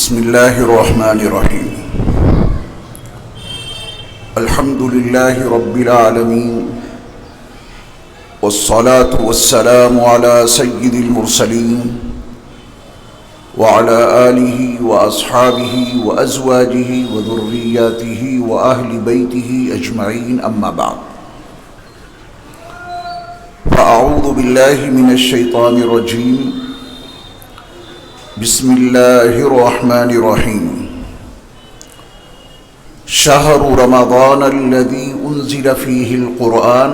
بسم الله الرحمن الرحيم. الحمد لله رب العالمين، والصلاة والسلام على سيد المرسلين وعلى آله وأصحابه وأزواجه وذرياته وأهل بيته أجمعين، أما بعد. فأعوذ بالله من الشيطان الرجيم. بسم الله الرحمن الرحيم. شهر رمضان الذي أنزل فيه القرآن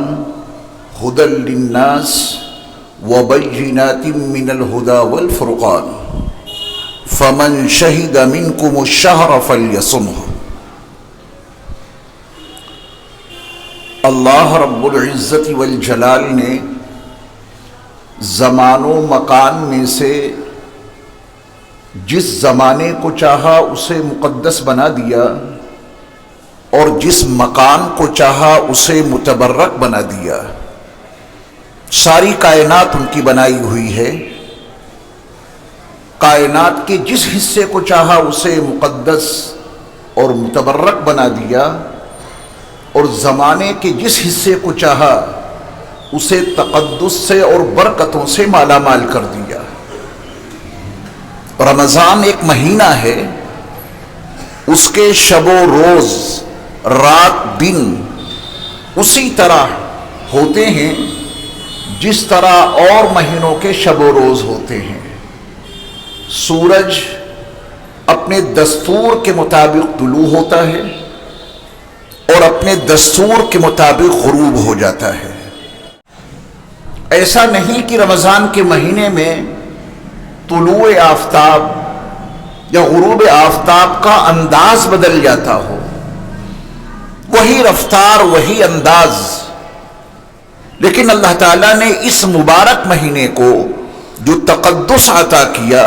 هدى للناس وبينات من الهدى والفرقان فمن شهد منكم الشهر فليصمه. اللہ رب العزت والجلال نے زمان و مکان میں سے جس زمانے کو چاہا اسے مقدس بنا دیا اور جس مکان کو چاہا اسے متبرک بنا دیا. ساری کائنات ان کی بنائی ہوئی ہے. کائنات کے جس حصے کو چاہا اسے مقدس اور متبرک بنا دیا اور زمانے کے جس حصے کو چاہا اسے تقدس سے اور برکتوں سے مالا مال کر دیا. رمضان ایک مہینہ ہے، اس کے شب و روز، رات دن اسی طرح ہوتے ہیں جس طرح اور مہینوں کے شب و روز ہوتے ہیں. سورج اپنے دستور کے مطابق طلوع ہوتا ہے اور اپنے دستور کے مطابق غروب ہو جاتا ہے. ایسا نہیں کہ رمضان کے مہینے میں طلوع آفتاب یا غروب آفتاب کا انداز بدل جاتا ہو، وہی رفتار وہی انداز، لیکن اللہ تعالیٰ نے اس مبارک مہینے کو جو تقدس عطا کیا،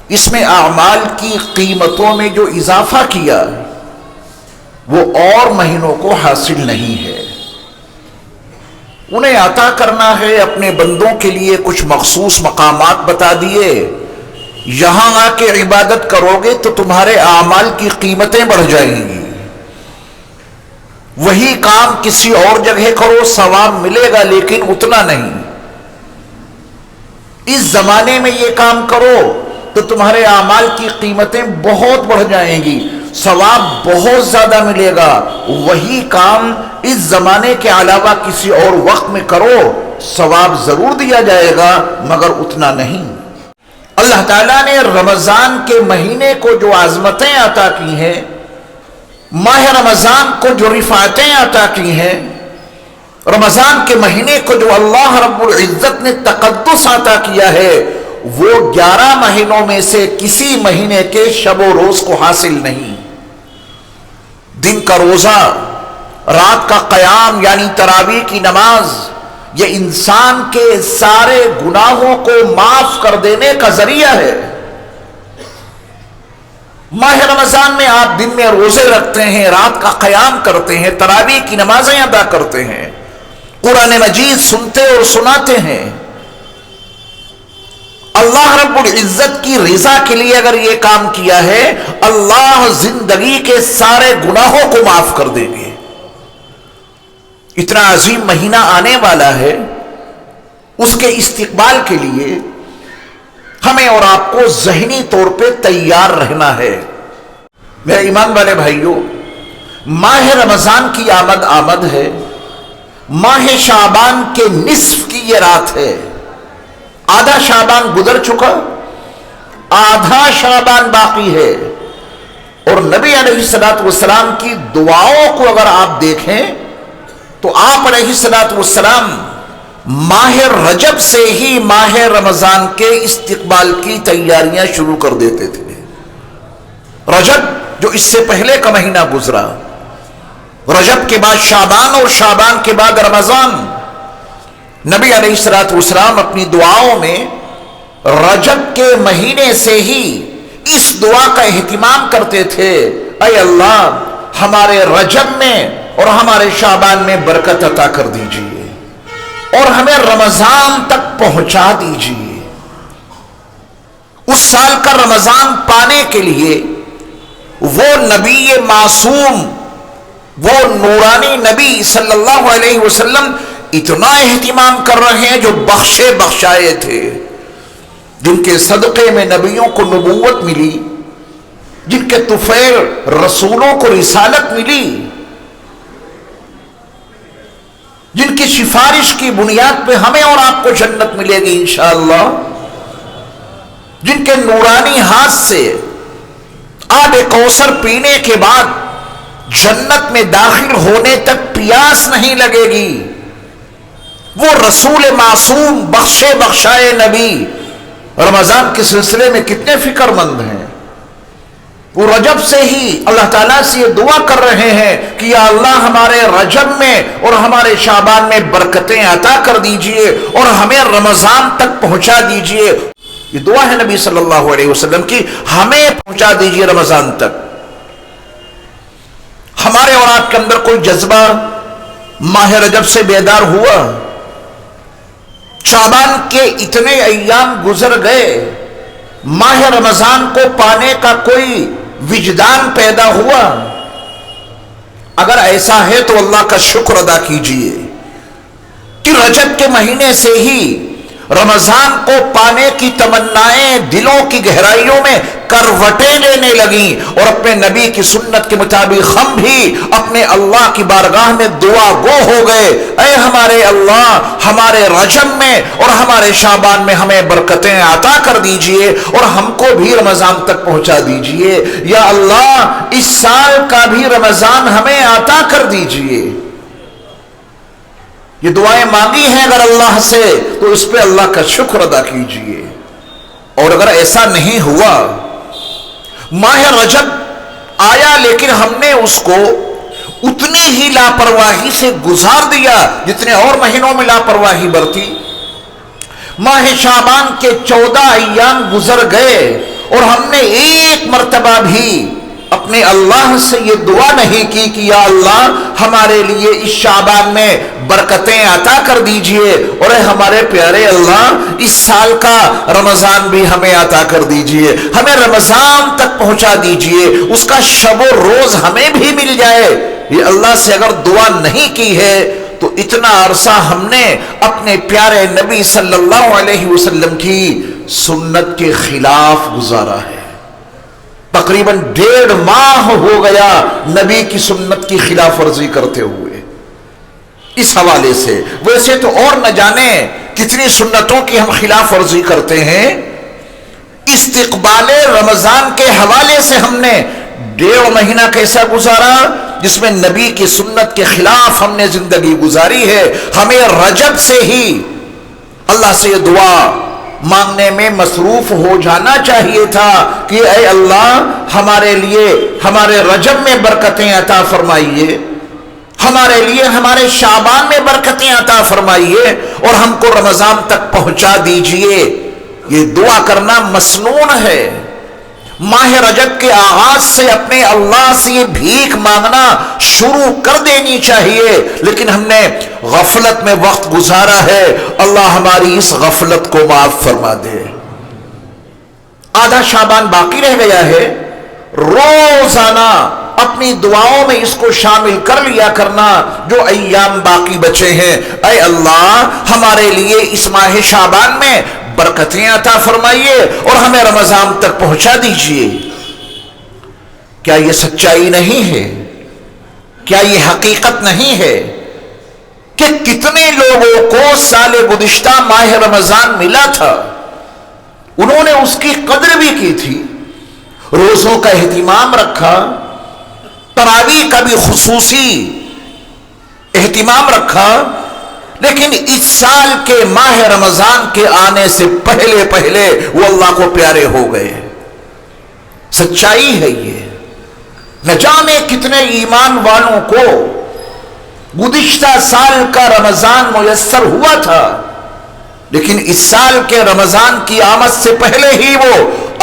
اس میں اعمال کی قیمتوں میں جو اضافہ کیا وہ اور مہینوں کو حاصل نہیں ہے. انہیں عطا کرنا ہے اپنے بندوں کے لیے کچھ مخصوص مقامات بتا دیے، یہاں آ کے عبادت کرو گے تو تمہارے اعمال کی قیمتیں بڑھ جائیں گی. وہی کام کسی اور جگہ کرو، ثواب ملے گا لیکن اتنا نہیں. اس زمانے میں یہ کام کرو تو تمہارے اعمال کی قیمتیں بہت بڑھ جائیں گی، ثواب بہت زیادہ ملے گا. وہی کام اس زمانے کے علاوہ کسی اور وقت میں کرو، ثواب ضرور دیا جائے گا مگر اتنا نہیں. اللہ تعالیٰ نے رمضان کے مہینے کو جو عظمتیں عطا کی ہیں، ماہ رمضان کو جو رفعتیں عطا کی ہیں، رمضان کے مہینے کو جو اللہ رب العزت نے تقدس عطا کیا ہے، وہ 11 مہینوں میں سے کسی مہینے کے شب و روز کو حاصل نہیں. دن کا روزہ، رات کا قیام یعنی تراویح کی نماز، یہ انسان کے سارے گناہوں کو معاف کر دینے کا ذریعہ ہے. ماہ رمضان میں آپ دن میں روزے رکھتے ہیں، رات کا قیام کرتے ہیں، تراویح کی نمازیں ادا کرتے ہیں، قرآن مجید سنتے اور سناتے ہیں. اللہ رب العزت کی رضا کے لیے اگر یہ کام کیا ہے، اللہ زندگی کے سارے گناہوں کو معاف کر دیں گے. اتنا عظیم مہینہ آنے والا ہے، اس کے استقبال کے لیے ہمیں اور آپ کو ذہنی طور پہ تیار رہنا ہے. میرے ایمان والے بھائیوں، ماہ رمضان کی آمد ہے. ماہ شعبان کے نصف کی یہ رات ہے. آدھا شعبان گزر چکا، آدھا شعبان باقی ہے. اور نبی علیہ الصلوۃ والسلام کی دعاؤں کو اگر آپ دیکھیں تو آپ علیہ الصلوۃ والسلام ماہ رجب سے ہی ماہ رمضان کے استقبال کی تیاریاں شروع کر دیتے تھے. رجب جو اس سے پہلے کا مہینہ گزرا، رجب کے بعد شعبان اور شعبان کے بعد رمضان، نبی علیہ الصلوۃ والسلام اپنی دعاؤں میں رجب کے مہینے سے ہی اس دعا کا اہتمام کرتے تھے: اے اللہ، ہمارے رجب میں اور ہمارے شعبان میں برکت عطا کر دیجئے اور ہمیں رمضان تک پہنچا دیجئے. اس سال کا رمضان پانے کے لیے وہ نبی معصوم، وہ نورانی نبی صلی اللہ علیہ وسلم اتنا اہتمام کر رہے ہیں جو بخشے بخشائے تھے، جن کے صدقے میں نبیوں کو نبوت ملی، جن کے طفیل رسولوں کو رسالت ملی، جن کی سفارش کی بنیاد پہ ہمیں اور آپ کو جنت ملے گی انشاءاللہ، جن کے نورانی ہاتھ سے آب کوثر پینے کے بعد جنت میں داخل ہونے تک پیاس نہیں لگے گی، وہ رسول معصوم بخشے بخشائے نبی رمضان کے سلسلے میں کتنے فکر مند ہیں۔ وہ رجب سے ہی اللہ تعالیٰ سے یہ دعا کر رہے ہیں کہ یا اللہ ہمارے رجب میں اور ہمارے شعبان میں برکتیں عطا کر دیجئے اور ہمیں رمضان تک پہنچا دیجئے۔ یہ دعا ہے نبی صلی اللہ علیہ وسلم کی، ہمیں پہنچا دیجئے رمضان تک۔ ہمارے اور آپ کے اندر کوئی جذبہ ماہ رجب سے بیدار ہوا؟ شعبان کے اتنے ایام گزر گئے، ماہ رمضان کو پانے کا کوئی وجدان پیدا ہوا؟ اگر ایسا ہے تو اللہ کا شکر ادا کیجئے کہ رجب کے مہینے سے ہی رمضان کو پانے کی تمنائیں دلوں کی گہرائیوں میں کروٹیں لینے لگیں، اور اپنے نبی کی سنت کے مطابق ہم بھی اپنے اللہ کی بارگاہ میں دعا گو ہو گئے، اے ہمارے اللہ ہمارے رجب میں اور ہمارے شعبان میں ہمیں برکتیں عطا کر دیجئے اور ہم کو بھی رمضان تک پہنچا دیجئے، یا اللہ اس سال کا بھی رمضان ہمیں عطا کر دیجئے۔ یہ دعائیں مانگی ہیں اگر اللہ سے تو اس پہ اللہ کا شکر ادا کیجئے۔ اور اگر ایسا نہیں ہوا، ماہ رجب آیا لیکن ہم نے اس کو اتنی ہی لاپرواہی سے گزار دیا جتنے اور مہینوں میں لاپرواہی برتی، ماہ شعبان کے 14 ایام گزر گئے اور ہم نے ایک مرتبہ بھی اپنے اللہ سے یہ دعا نہیں کی کہ یا اللہ ہمارے لیے اس شعبان میں برکتیں عطا کر دیجئے، اور اے ہمارے پیارے اللہ اس سال کا رمضان بھی ہمیں عطا کر دیجئے، ہمیں رمضان تک پہنچا دیجئے، اس کا شب و روز ہمیں بھی مل جائے۔ یہ اللہ سے اگر دعا نہیں کی ہے تو اتنا عرصہ ہم نے اپنے پیارے نبی صلی اللہ علیہ وسلم کی سنت کے خلاف گزارا ہے۔ تقریباً 1.5 ماہ ہو گیا نبی کی سنت کی خلاف ورزی کرتے ہوئے۔ اس حوالے سے ویسے تو اور نہ جانے کتنی سنتوں کی ہم خلاف ورزی کرتے ہیں، استقبال رمضان کے حوالے سے ہم نے 1.5 مہینہ کیسا گزارا جس میں نبی کی سنت کے خلاف ہم نے زندگی گزاری ہے۔ ہمیں رجب سے ہی اللہ سے یہ دعا مانگنے میں مصروف ہو جانا چاہیے تھا کہ اے اللہ ہمارے لیے ہمارے رجب میں برکتیں عطا فرمائیے، ہمارے لیے ہمارے شعبان میں برکتیں عطا فرمائیے اور ہم کو رمضان تک پہنچا دیجئے۔ یہ دعا کرنا مسنون ہے۔ ماہ رجب کے آغاز سے اپنے اللہ سے یہ بھیک مانگنا شروع کر دینی چاہیے، لیکن ہم نے غفلت میں وقت گزارا ہے۔ اللہ ہماری اس غفلت کو معاف فرما دے۔ آدھا شعبان باقی رہ گیا ہے، روزانہ اپنی دعاؤں میں اس کو شامل کر لیا کرنا جو ایام باقی بچے ہیں۔ اے اللہ ہمارے لیے اس ماہ شعبان میں برکتیں عطا فرمائیے اور ہمیں رمضان تک پہنچا دیجئے۔ کیا یہ سچائی نہیں ہے؟ کیا یہ حقیقت نہیں ہے کہ کتنے لوگوں کو سال گزشتہ ماہ رمضان ملا تھا، انہوں نے اس کی قدر بھی کی تھی، روزوں کا اہتمام رکھا، تراویح کا بھی خصوصی اہتمام رکھا، لیکن اس سال کے ماہ رمضان کے آنے سے پہلے پہلے وہ اللہ کو پیارے ہو گئے۔ سچائی ہے یہ۔ نہ جانے کتنے ایمان والوں کو گزشتہ سال کا رمضان میسر ہوا تھا، لیکن اس سال کے رمضان کی آمد سے پہلے ہی وہ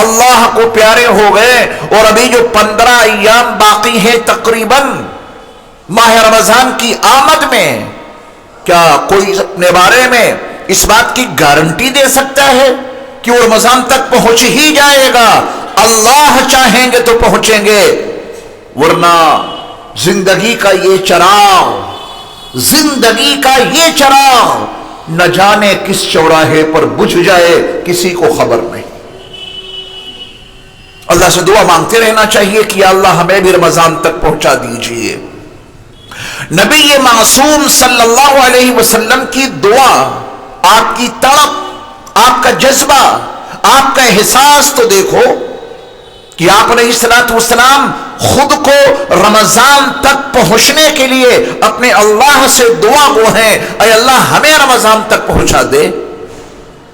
اللہ کو پیارے ہو گئے، اور ابھی جو 15 ایام باقی ہیں تقریباً ماہ رمضان کی آمد میں، کیا کوئی اپنے بارے میں اس بات کی گارنٹی دے سکتا ہے کہ وہ رمضان تک پہنچ ہی جائے گا؟ اللہ چاہیں گے تو پہنچیں گے، ورنہ زندگی کا یہ چراغ، زندگی کا یہ چراغ نہ جانے کس چوراہے پر بجھ جائے، کسی کو خبر نہیں۔ اللہ سے دعا مانگتے رہنا چاہیے کہ یا اللہ ہمیں بھی رمضان تک پہنچا دیجئے۔ نبی معصوم صلی اللہ علیہ وسلم کی دعا، آپ کی تڑپ، آپ کا جذبہ، آپ کا احساس تو دیکھو کہ آپ علیہ السلام خود کو رمضان تک پہنچنے کے لیے اپنے اللہ سے دعا گو ہیں، اے اللہ ہمیں رمضان تک پہنچا دے۔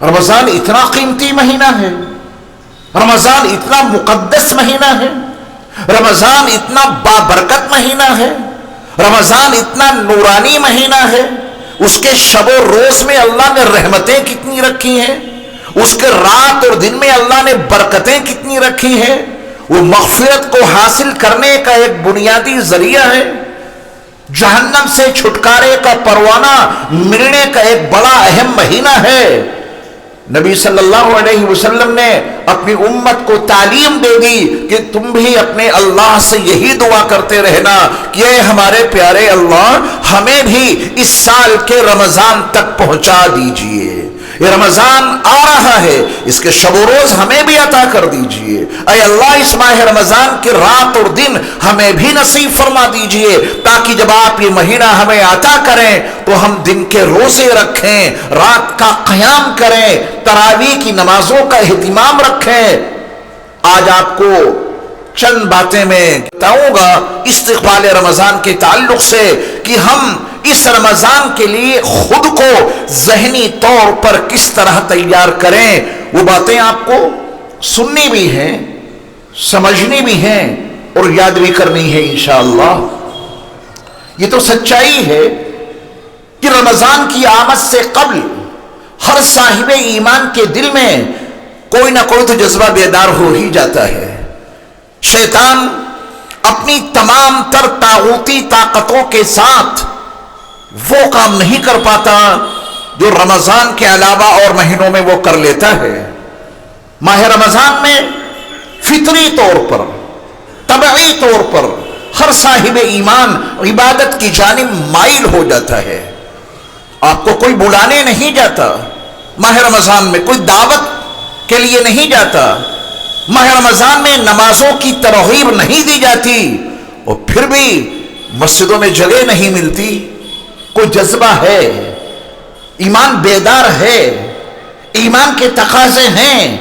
رمضان اتنا قیمتی مہینہ ہے، رمضان اتنا مقدس مہینہ ہے، رمضان اتنا بابرکت مہینہ ہے، رمضان اتنا نورانی مہینہ ہے۔ اس کے شب و روز میں اللہ نے رحمتیں کتنی رکھی ہیں، اس کے رات اور دن میں اللہ نے برکتیں کتنی رکھی ہیں۔ وہ مغفرت کو حاصل کرنے کا ایک بنیادی ذریعہ ہے، جہنم سے چھٹکارے کا پروانہ ملنے کا ایک بڑا اہم مہینہ ہے۔ نبی صلی اللہ علیہ وسلم نے اپنی امت کو تعلیم دے دی کہ تم بھی اپنے اللہ سے یہی دعا کرتے رہنا کہ اے ہمارے پیارے اللہ ہمیں بھی اس سال کے رمضان تک پہنچا دیجئے۔ یہ رمضان آ رہا ہے، اس کے شب و روز ہمیں بھی عطا کر دیجئے۔ اے اللہ اس ماہ رمضان کے رات اور دن ہمیں بھی نصیب فرما دیجئے، تاکہ جب آپ یہ مہینہ ہمیں عطا کریں تو ہم دن کے روزے رکھیں، رات کا قیام کریں، تراویح کی نمازوں کا اہتمام رکھیں۔ آج آپ کو چند باتیں میں بتاؤں گا استقبال رمضان کے تعلق سے کہ ہم اس رمضان کے لیے خود کو ذہنی طور پر کس طرح تیار کریں۔ وہ باتیں آپ کو سننی بھی ہیں، سمجھنی بھی ہیں اور یاد بھی کرنی ہے انشاءاللہ۔ یہ تو سچائی ہے کہ رمضان کی آمد سے قبل ہر صاحب ایمان کے دل میں کوئی نہ کوئی تو جذبہ بیدار ہو ہی جاتا ہے۔ شیطان اپنی تمام تر طاغوتی طاقتوں کے ساتھ وہ کام نہیں کر پاتا جو رمضان کے علاوہ اور مہینوں میں وہ کر لیتا ہے۔ ماہ رمضان میں فطری طور پر، طبعی طور پر ہر صاحب ایمان عبادت کی جانب مائل ہو جاتا ہے۔ آپ کو کوئی بلانے نہیں جاتا، ماہ رمضان میں کوئی دعوت کے لیے نہیں جاتا، ماہ رمضان میں نمازوں کی ترغیب نہیں دی جاتی، اور پھر بھی مسجدوں میں جگہ نہیں ملتی۔ کوئی جذبہ ہے، ایمان بیدار ہے، ایمان کے تقاضے ہیں۔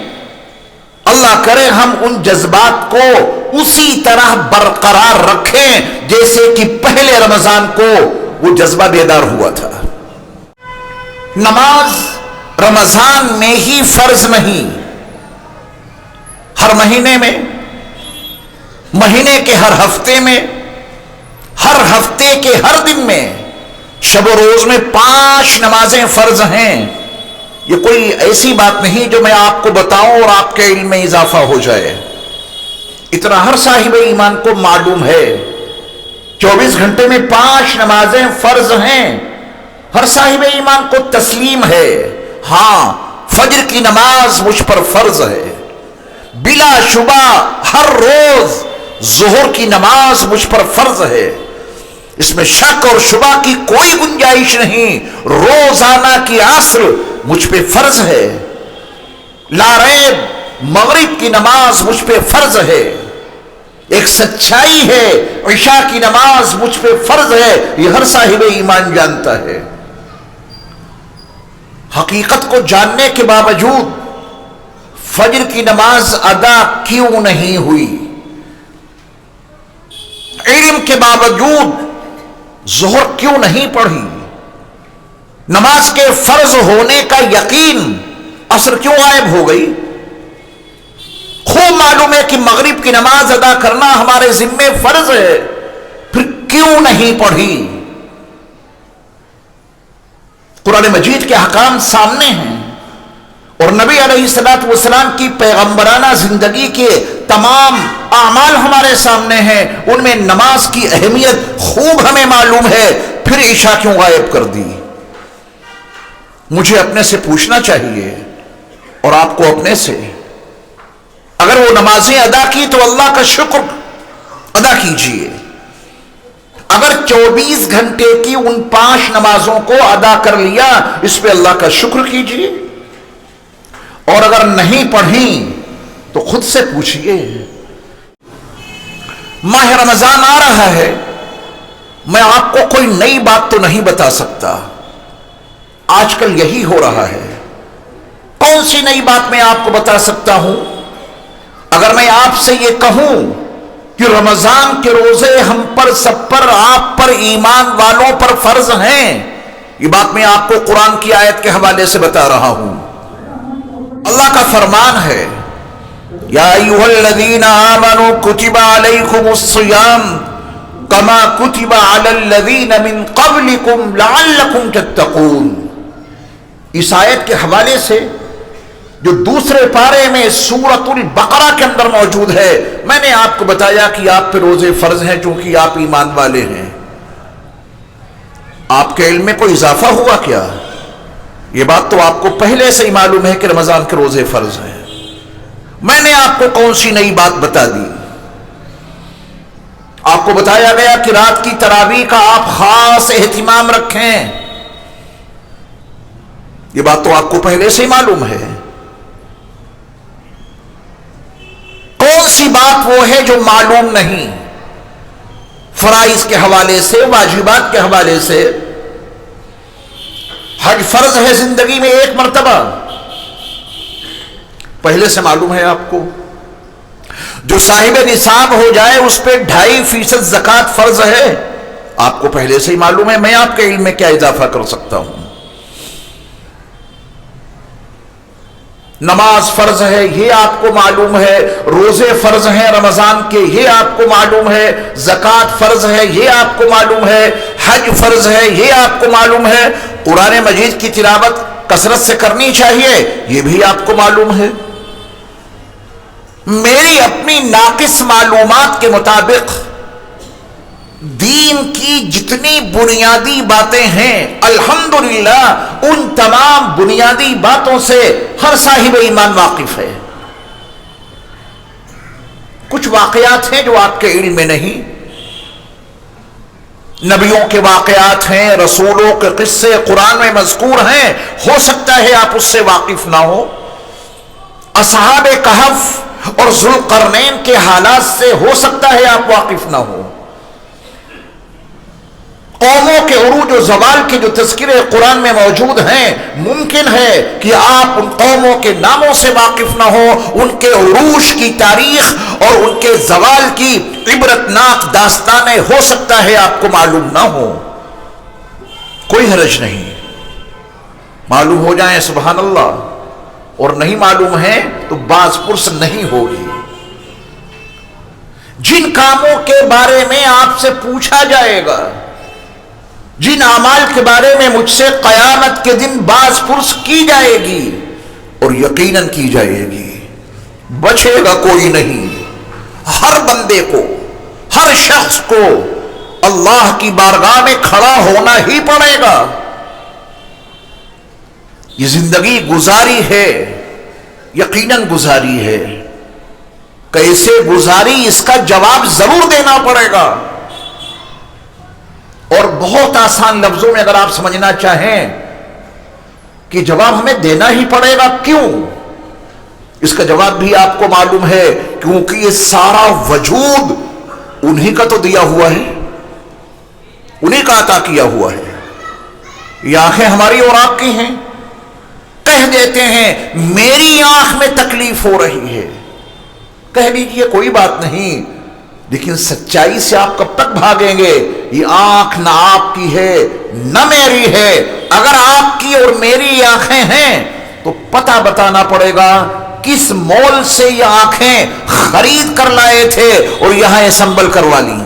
اللہ کرے ہم ان جذبات کو اسی طرح برقرار رکھیں جیسے کہ پہلے رمضان کو وہ جذبہ بیدار ہوا تھا۔ نماز رمضان میں ہی فرض نہیں، ہر مہینے میں، مہینے کے ہر ہفتے میں، ہر ہفتے کے ہر دن میں، شب و روز میں 5 نمازیں فرض ہیں۔ یہ کوئی ایسی بات نہیں جو میں آپ کو بتاؤں اور آپ کے علم میں اضافہ ہو جائے، اتنا ہر صاحب ایمان کو معلوم ہے۔ 24 گھنٹے میں 5 نمازیں فرض ہیں، ہر صاحب ایمان کو تسلیم ہے۔ ہاں، فجر کی نماز مجھ پر فرض ہے، بلا شبہ ہر روز ظہر کی نماز مجھ پر فرض ہے، اس میں شک اور شبہ کی کوئی گنجائش نہیں۔ روزانہ کی عصر مجھ پہ فرض ہے، لا ریب مغرب کی نماز مجھ پہ فرض ہے۔ ایک سچائی ہے، عشاء کی نماز مجھ پہ فرض ہے، یہ ہر صاحب ایمان جانتا ہے۔ حقیقت کو جاننے کے باوجود فجر کی نماز ادا کیوں نہیں ہوئی؟ علم کے باوجود ظہر کیوں نہیں پڑھی؟ نماز کے فرض ہونے کا یقین عصر کیوں غائب ہو گئی؟ خوب معلوم ہے کہ مغرب کی نماز ادا کرنا ہمارے ذمے فرض ہے، پھر کیوں نہیں پڑھی؟ قرآن مجید کے احکام سامنے ہیں اور نبی علیہ السلام کی پیغمبرانہ زندگی کے تمام اعمال ہمارے سامنے ہیں، ان میں نماز کی اہمیت خوب ہمیں معلوم ہے، پھر عشاء کیوں غائب کر دی؟ مجھے اپنے سے پوچھنا چاہیے اور آپ کو اپنے سے اگر وہ نمازیں ادا کی تو اللہ کا شکر ادا کیجئے. اگر 24 گھنٹے کی ان 5 نمازوں کو ادا کر لیا اس پہ اللہ کا شکر کیجئے. اور اگر نہیں پڑھیں تو خود سے پوچھئے. ماہ رمضان آ رہا ہے، میں آپ کو کوئی نئی بات تو نہیں بتا سکتا. آج کل یہی ہو رہا ہے. کون سی نئی بات میں آپ کو بتا سکتا ہوں؟ اگر میں آپ سے یہ کہوں کہ رمضان کے روزے ہم پر، سب پر، آپ پر، ایمان والوں پر فرض ہیں، یہ بات میں آپ کو قرآن کی آیت کے حوالے سے بتا رہا ہوں. اللہ کا فرمان ہے یا ایھا الذین آمنوا کتب علیکم الصیام کما کتب علی الذین من قبلکم لعلکم تتقون. اس آیت کے حوالے سے جو دوسرے پارے میں سورۃ البقرہ کے اندر موجود ہے، میں نے آپ کو بتایا کہ آپ پہ روزے فرض ہیں چونکہ آپ ایمان والے ہیں. آپ کے علم میں کوئی اضافہ ہوا کیا؟ یہ بات تو آپ کو پہلے سے ہی معلوم ہے کہ رمضان کے روزے فرض ہیں. میں نے آپ کو کون سی نئی بات بتا دی؟ آپ کو بتایا گیا کہ رات کی تراویح کا آپ خاص اہتمام رکھیں. یہ بات تو آپ کو پہلے سے ہی معلوم ہے. کون سی بات وہ ہے جو معلوم نہیں؟ فرائض کے حوالے سے، واجبات کے حوالے سے. حج فرض ہے زندگی میں 1 مرتبہ، پہلے سے معلوم ہے آپ کو. جو صاحب نصاب ہو جائے اس پہ 2.5% زکوٰۃ فرض ہے، آپ کو پہلے سے ہی معلوم ہے. میں آپ کے علم میں کیا اضافہ کر سکتا ہوں؟ نماز فرض ہے یہ آپ کو معلوم ہے، روزے فرض ہیں رمضان کے یہ آپ کو معلوم ہے، زکوٰۃ فرض ہے یہ آپ کو معلوم ہے، حج فرض ہے یہ آپ کو معلوم ہے، قرآن مجید کی تلاوت کثرت سے کرنی چاہیے یہ بھی آپ کو معلوم ہے. میری اپنی ناقص معلومات کے مطابق دین کی جتنی بنیادی باتیں ہیں الحمدللہ ان تمام بنیادی باتوں سے ہر صاحب ایمان واقف ہے. کچھ واقعات ہیں جو آپ کے علم میں نہیں. نبیوں کے واقعات ہیں، رسولوں کے قصے قرآن میں مذکور ہیں، ہو سکتا ہے آپ اس سے واقف نہ ہو. اصحاب کہف اور ذوالقرنین کے حالات سے ہو سکتا ہے آپ واقف نہ ہو. قوموں کے عروج و زوال کے جو تذکرے قرآن میں موجود ہیں ممکن ہے کہ آپ ان قوموں کے ناموں سے واقف نہ ہو، ان کے عروج کی تاریخ اور ان کے زوال کی عبرتناک داستانیں ہو سکتا ہے آپ کو معلوم نہ ہو. کوئی حرج نہیں، معلوم ہو جائیں سبحان اللہ، اور نہیں معلوم ہے تو باز پرس نہیں ہوگی. جن کاموں کے بارے میں آپ سے پوچھا جائے گا، جن اعمال کے بارے میں مجھ سے قیامت کے دن باز پرس کی جائے گی اور یقیناً کی جائے گی، بچے گا کوئی نہیں. ہر بندے کو، ہر شخص کو اللہ کی بارگاہ میں کھڑا ہونا ہی پڑے گا. یہ زندگی گزاری ہے، یقیناً گزاری ہے. کیسے گزاری اس کا جواب ضرور دینا پڑے گا. اور بہت آسان لفظوں میں اگر آپ سمجھنا چاہیں کہ جواب ہمیں دینا ہی پڑے گا، کیوں؟ اس کا جواب بھی آپ کو معلوم ہے، کیونکہ یہ سارا وجود انہی کا تو دیا ہوا ہے، انہی کا عطا کیا ہوا ہے. یہ آنکھیں ہماری اور آپ کی ہیں. کہہ دیتے ہیں میری آنکھ میں تکلیف ہو رہی ہے، کہہ لیجئے کوئی بات نہیں، لیکن سچائی سے آپ کب تک بھاگیں گے؟ یہ آنکھ نہ آپ کی ہے نہ میری ہے. اگر آپ کی اور میری آنکھیں ہیں تو پتہ بتانا پڑے گا کس مول سے یہ آنکھیں خرید کر لائے تھے اور یہاں اسمبل کروا لی.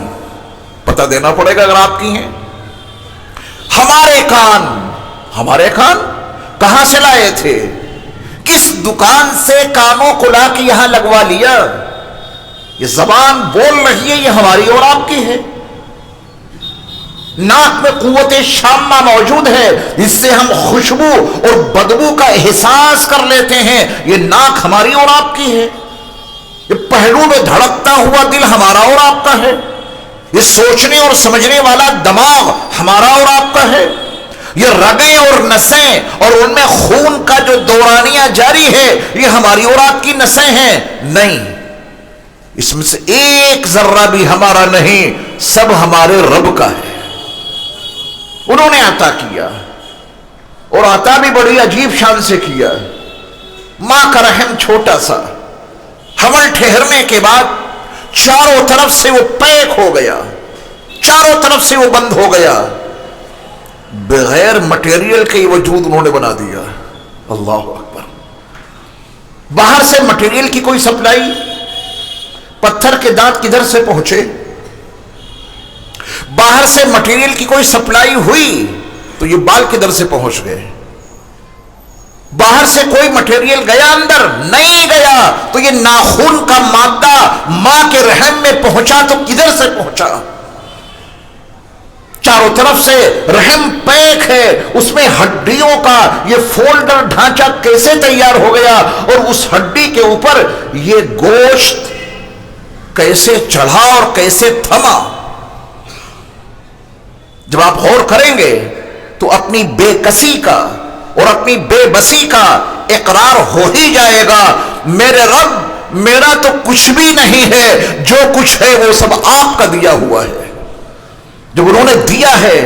پتہ دینا پڑے گا اگر آپ کی ہیں. ہمارے کان کہاں سے لائے تھے؟ کس دکان سے کانوں کو لا کے یہاں لگوا لیا؟ یہ زبان بول رہی ہے، یہ ہماری اور آپ کی ہے. ناک میں قوت شامہ موجود ہے جس سے ہم خوشبو اور بدبو کا احساس کر لیتے ہیں، یہ ناک ہماری اور آپ کی ہے. یہ پہلو میں دھڑکتا ہوا دل ہمارا اور آپ کا ہے، یہ سوچنے اور سمجھنے والا دماغ ہمارا اور آپ کا ہے، یہ رگیں اور نسیں اور ان میں خون کا جو دورانیہ جاری ہے یہ ہماری اور آپ کی نسیں ہیں؟ نہیں، اس میں سے ایک ذرہ بھی ہمارا نہیں، سب ہمارے رب کا ہے۔ انہوں نے عطا کیا، اور عطا بھی بڑی عجیب شان سے کیا۔ ماں کا رحم چھوٹا سا، حمل ٹھہرنے کے بعد چاروں طرف سے وہ پیک ہو گیا، چاروں طرف سے وہ بند ہو گیا، بغیر مٹیریل کے وجود انہوں نے بنا دیا۔ اللہ اکبر۔ باہر سے مٹیریل کی کوئی سپلائی، پتھر کے دانت کدھر سے پہنچے؟ باہر سے مٹیریل کی کوئی سپلائی ہوئی تو یہ بال کدھر سے پہنچ گئے؟ باہر سے کوئی مٹیریل گیا اندر؟ نہیں گیا، تو یہ ناخون کا مادہ ماں کے رحم میں پہنچا تو کدھر سے پہنچا؟ چاروں طرف سے رحم پیک ہے، اس میں ہڈیوں کا یہ فولڈر ڈھانچہ کیسے تیار ہو گیا، اور اس ہڈی کے اوپر یہ گوشت کیسے چڑھا اور کیسے تھما؟ جب آپ غور کریں گے تو اپنی بے کسی کا اور اپنی بے بسی کا اقرار ہو ہی جائے گا۔ میرے رب، میرا تو کچھ بھی نہیں ہے، جو کچھ ہے وہ سب آپ کا دیا ہوا ہے۔ جب انہوں نے دیا ہے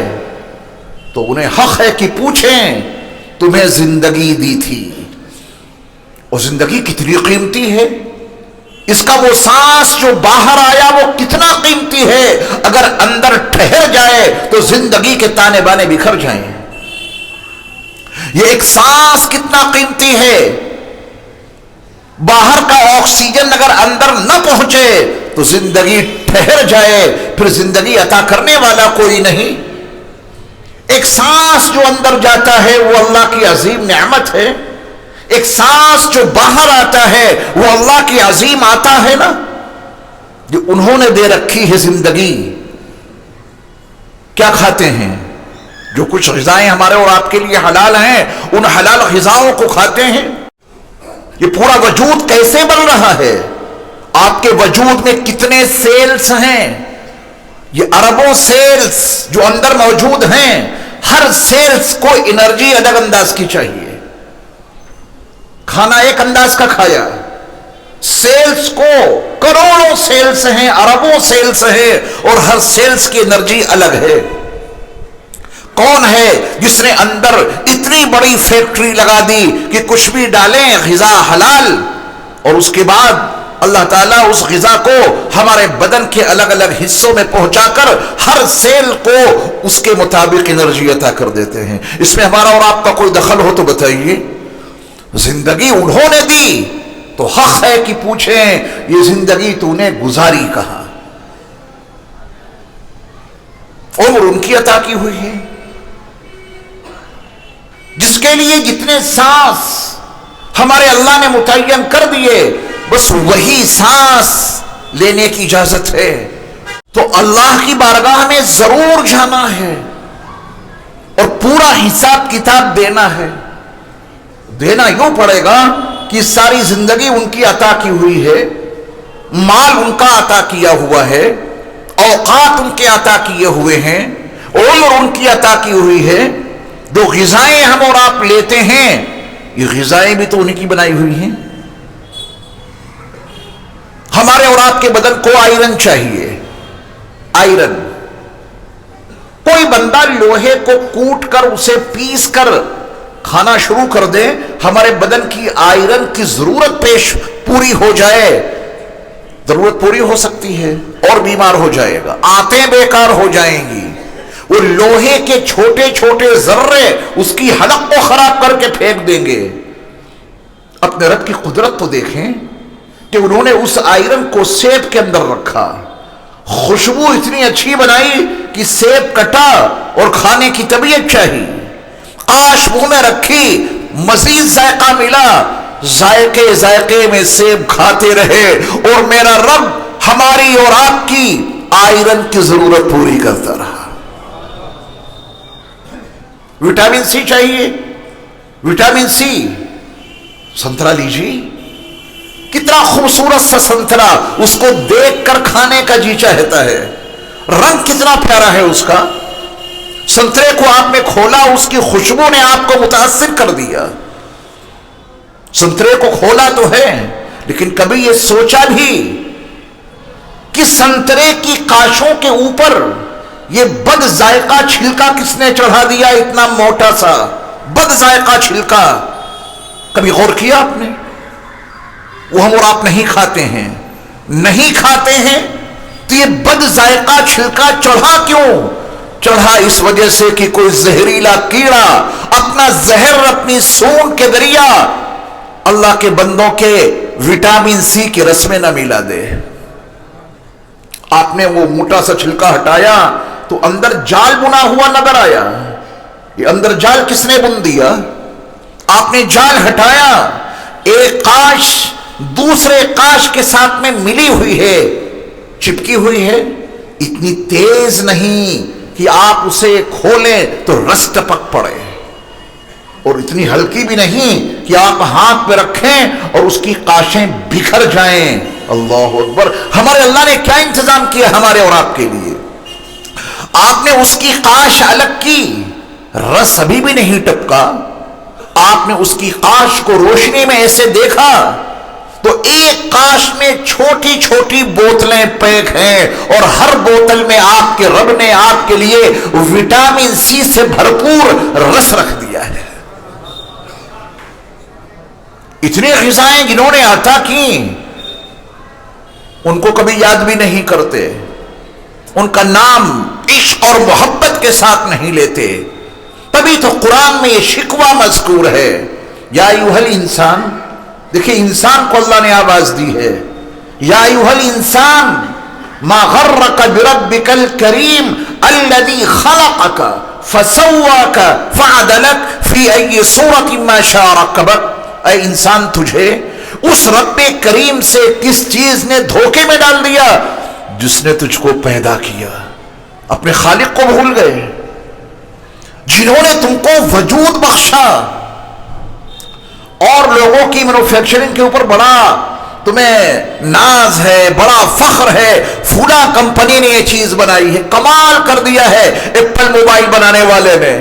تو انہیں حق ہے کہ پوچھیں تمہیں زندگی دی تھی، اور زندگی کتنی قیمتی ہے، اس کا وہ سانس جو باہر آیا وہ کتنا قیمتی ہے، اگر اندر ٹھہر جائے تو زندگی کے تانے بانے بکھر جائیں۔ یہ ایک سانس کتنا قیمتی ہے، باہر کا آکسیجن اگر اندر نہ پہنچے تو زندگی ٹھہر جائے، پھر زندگی عطا کرنے والا کوئی نہیں۔ ایک سانس جو اندر جاتا ہے وہ اللہ کی عظیم نعمت ہے، ایک سانس جو باہر آتا ہے وہ اللہ کی عظیم عطا ہے نا، جو انہوں نے دے رکھی ہے زندگی۔ کیا کھاتے ہیں؟ جو کچھ غذائیں ہمارے اور آپ کے لیے حلال ہیں، ان حلال غذاؤں کو کھاتے ہیں۔ یہ پورا وجود کیسے بن رہا ہے؟ آپ کے وجود میں کتنے سیلز ہیں؟ یہ اربوں سیلز جو اندر موجود ہیں، ہر سیلز کو انرجی الگ انداز کی چاہیے۔ کھانا ایک انداز کا کھایا، سیلز کو کروڑوں سیلز ہیں، اربوں سیلز ہیں، اور ہر سیلز کی انرجی الگ ہے۔ کون ہے جس نے اندر اتنی بڑی فیکٹری لگا دی کہ کچھ بھی ڈالیں غذا حلال، اور اس کے بعد اللہ تعالیٰ اس غذا کو ہمارے بدن کے الگ الگ حصوں میں پہنچا کر ہر سیل کو اس کے مطابق انرجی عطا کر دیتے ہیں۔ اس میں ہمارا اور آپ کا کوئی دخل ہو تو بتائیے۔ زندگی انہوں نے دی تو حق ہے کہ پوچھیں یہ زندگی تو نے گزاری کہاں؟ عمر ان کی عطا کی ہوئی ہے، جس کے لیے جتنے سانس ہمارے اللہ نے متعین کر دیے بس وہی سانس لینے کی اجازت ہے۔ تو اللہ کی بارگاہ میں ضرور جانا ہے اور پورا حساب کتاب دینا ہے۔ دینا یوں پڑے گا کہ ساری زندگی ان کی عطا کی ہوئی ہے، مال ان کا عطا کیا ہوا ہے، اوقات ان کے عطا کیے ہوئے ہیں، عمر ان کی عطا کی ہوئی ہے۔ جو غذائیں ہم اور آپ لیتے ہیں یہ غذائیں بھی تو انہی کی بنائی ہوئی ہیں۔ ہمارے اور آپ کے بدن کو آئرن چاہیے، آئرن۔ کوئی بندہ لوہے کو کوٹ کر اسے پیس کر کھانا شروع کر دے، ہمارے بدن کی آئرن کی ضرورت پوری ہو جائے، ضرورت پوری ہو سکتی ہے اور بیمار ہو جائے گا، آنتیں بیکار ہو جائیں گی۔ وہ لوہے کے چھوٹے چھوٹے ذرے اس کی حلق کو خراب کر کے پھینک دیں گے۔ اپنے رب کی قدرت تو دیکھیں کہ انہوں نے اس آئرن کو سیب کے اندر رکھا، خوشبو اتنی اچھی بنائی کہ سیب کٹا اور کھانے کی طبیعت چاہی، کاش منہ میں رکھی مزید ذائقہ ملا، ذائقے میں سیب کھاتے رہے، اور میرا رب ہماری اور آپ کی آئرن کی ضرورت پوری کرتا رہا۔ وٹامن سی چاہیے، وٹامن سی، سنترا لیجیے، کتنا خوبصورت سا سنترا، اس کو دیکھ کر کھانے کا جی چاہتا ہے، رنگ کتنا پیارا ہے اس کا. سنترے کو آپ نے کھولا، اس کی خوشبو نے آپ کو متاثر کر دیا. سنترے کو کھولا تو ہے، لیکن کبھی یہ سوچا بھی کہ سنترے کی کاشوں کے اوپر یہ بد ذائقہ چھلکا کس نے چڑھا دیا؟ اتنا موٹا سا بد ذائقہ چھلکا. کبھی غور کیا آپ نے؟ وہ ہم اور آپ نہیں کھاتے ہیں. نہیں کھاتے ہیں تو یہ بد ذائقہ چھلکا چڑھا کیوں؟ چڑھا اس وجہ سے کہ کوئی زہریلا کیڑا اپنا زہر اپنی سونڈ کے ذریعہ اللہ کے بندوں کے وٹامن سی کے رس میں نہ ملا دے. آپ نے وہ موٹا سا چھلکا ہٹایا تو اندر جال بنا ہوا نظر آیا. یہ اندر جال کس نے بن دیا؟ آپ نے جال ہٹایا، ایک قاش دوسرے قاش کے ساتھ میں ملی ہوئی ہے، چپکی ہوئی ہے. اتنی تیز نہیں کہ آپ اسے کھولیں تو رس ٹپک پڑے، اور اتنی ہلکی بھی نہیں کہ آپ ہاتھ پہ رکھیں اور اس کی قاشیں بکھر جائیں. اللہ اکبر! ہمارے اللہ نے کیا انتظام کیا ہمارے اور آپ کے لیے. آپ نے اس کی قاش الگ کی، رس ابھی بھی نہیں ٹپکا. آپ نے اس کی قاش کو روشنی میں ایسے دیکھا تو ایک قاش میں چھوٹی چھوٹی بوتلیں پیک ہیں، اور ہر بوتل میں آپ کے رب نے آپ کے لیے وٹامن سی سے بھرپور رس رکھ دیا ہے. اتنے غذائیں جنہوں نے عطا کی، ان کو کبھی یاد بھی نہیں کرتے، ان کا نام عشق اور محبت کے ساتھ نہیں لیتے. تبھی تو قرآن میں یہ شکوہ مذکور ہے، یا ایھا الانسان. دیکھیں انسان کو اللہ نے آواز دی ہے، یا ایھا الانسان ما غرک بربک الکریم الذی خلقک فسواک فعدلک فی ای صورت ما شاء رکبک. اے انسان، تجھے اس رب کریم سے کس چیز نے دھوکے میں ڈال دیا جس نے تجھ کو پیدا کیا؟ اپنے خالق کو بھول گئے، جنہوں نے تم کو وجود بخشا. اور لوگوں کی مینوفیکچرنگ کے اوپر بڑا تمہیں ناز ہے، بڑا فخر ہے، فلاں کمپنی نے یہ چیز بنائی ہے، کمال کر دیا ہے ایپل موبائل بنانے والے نے.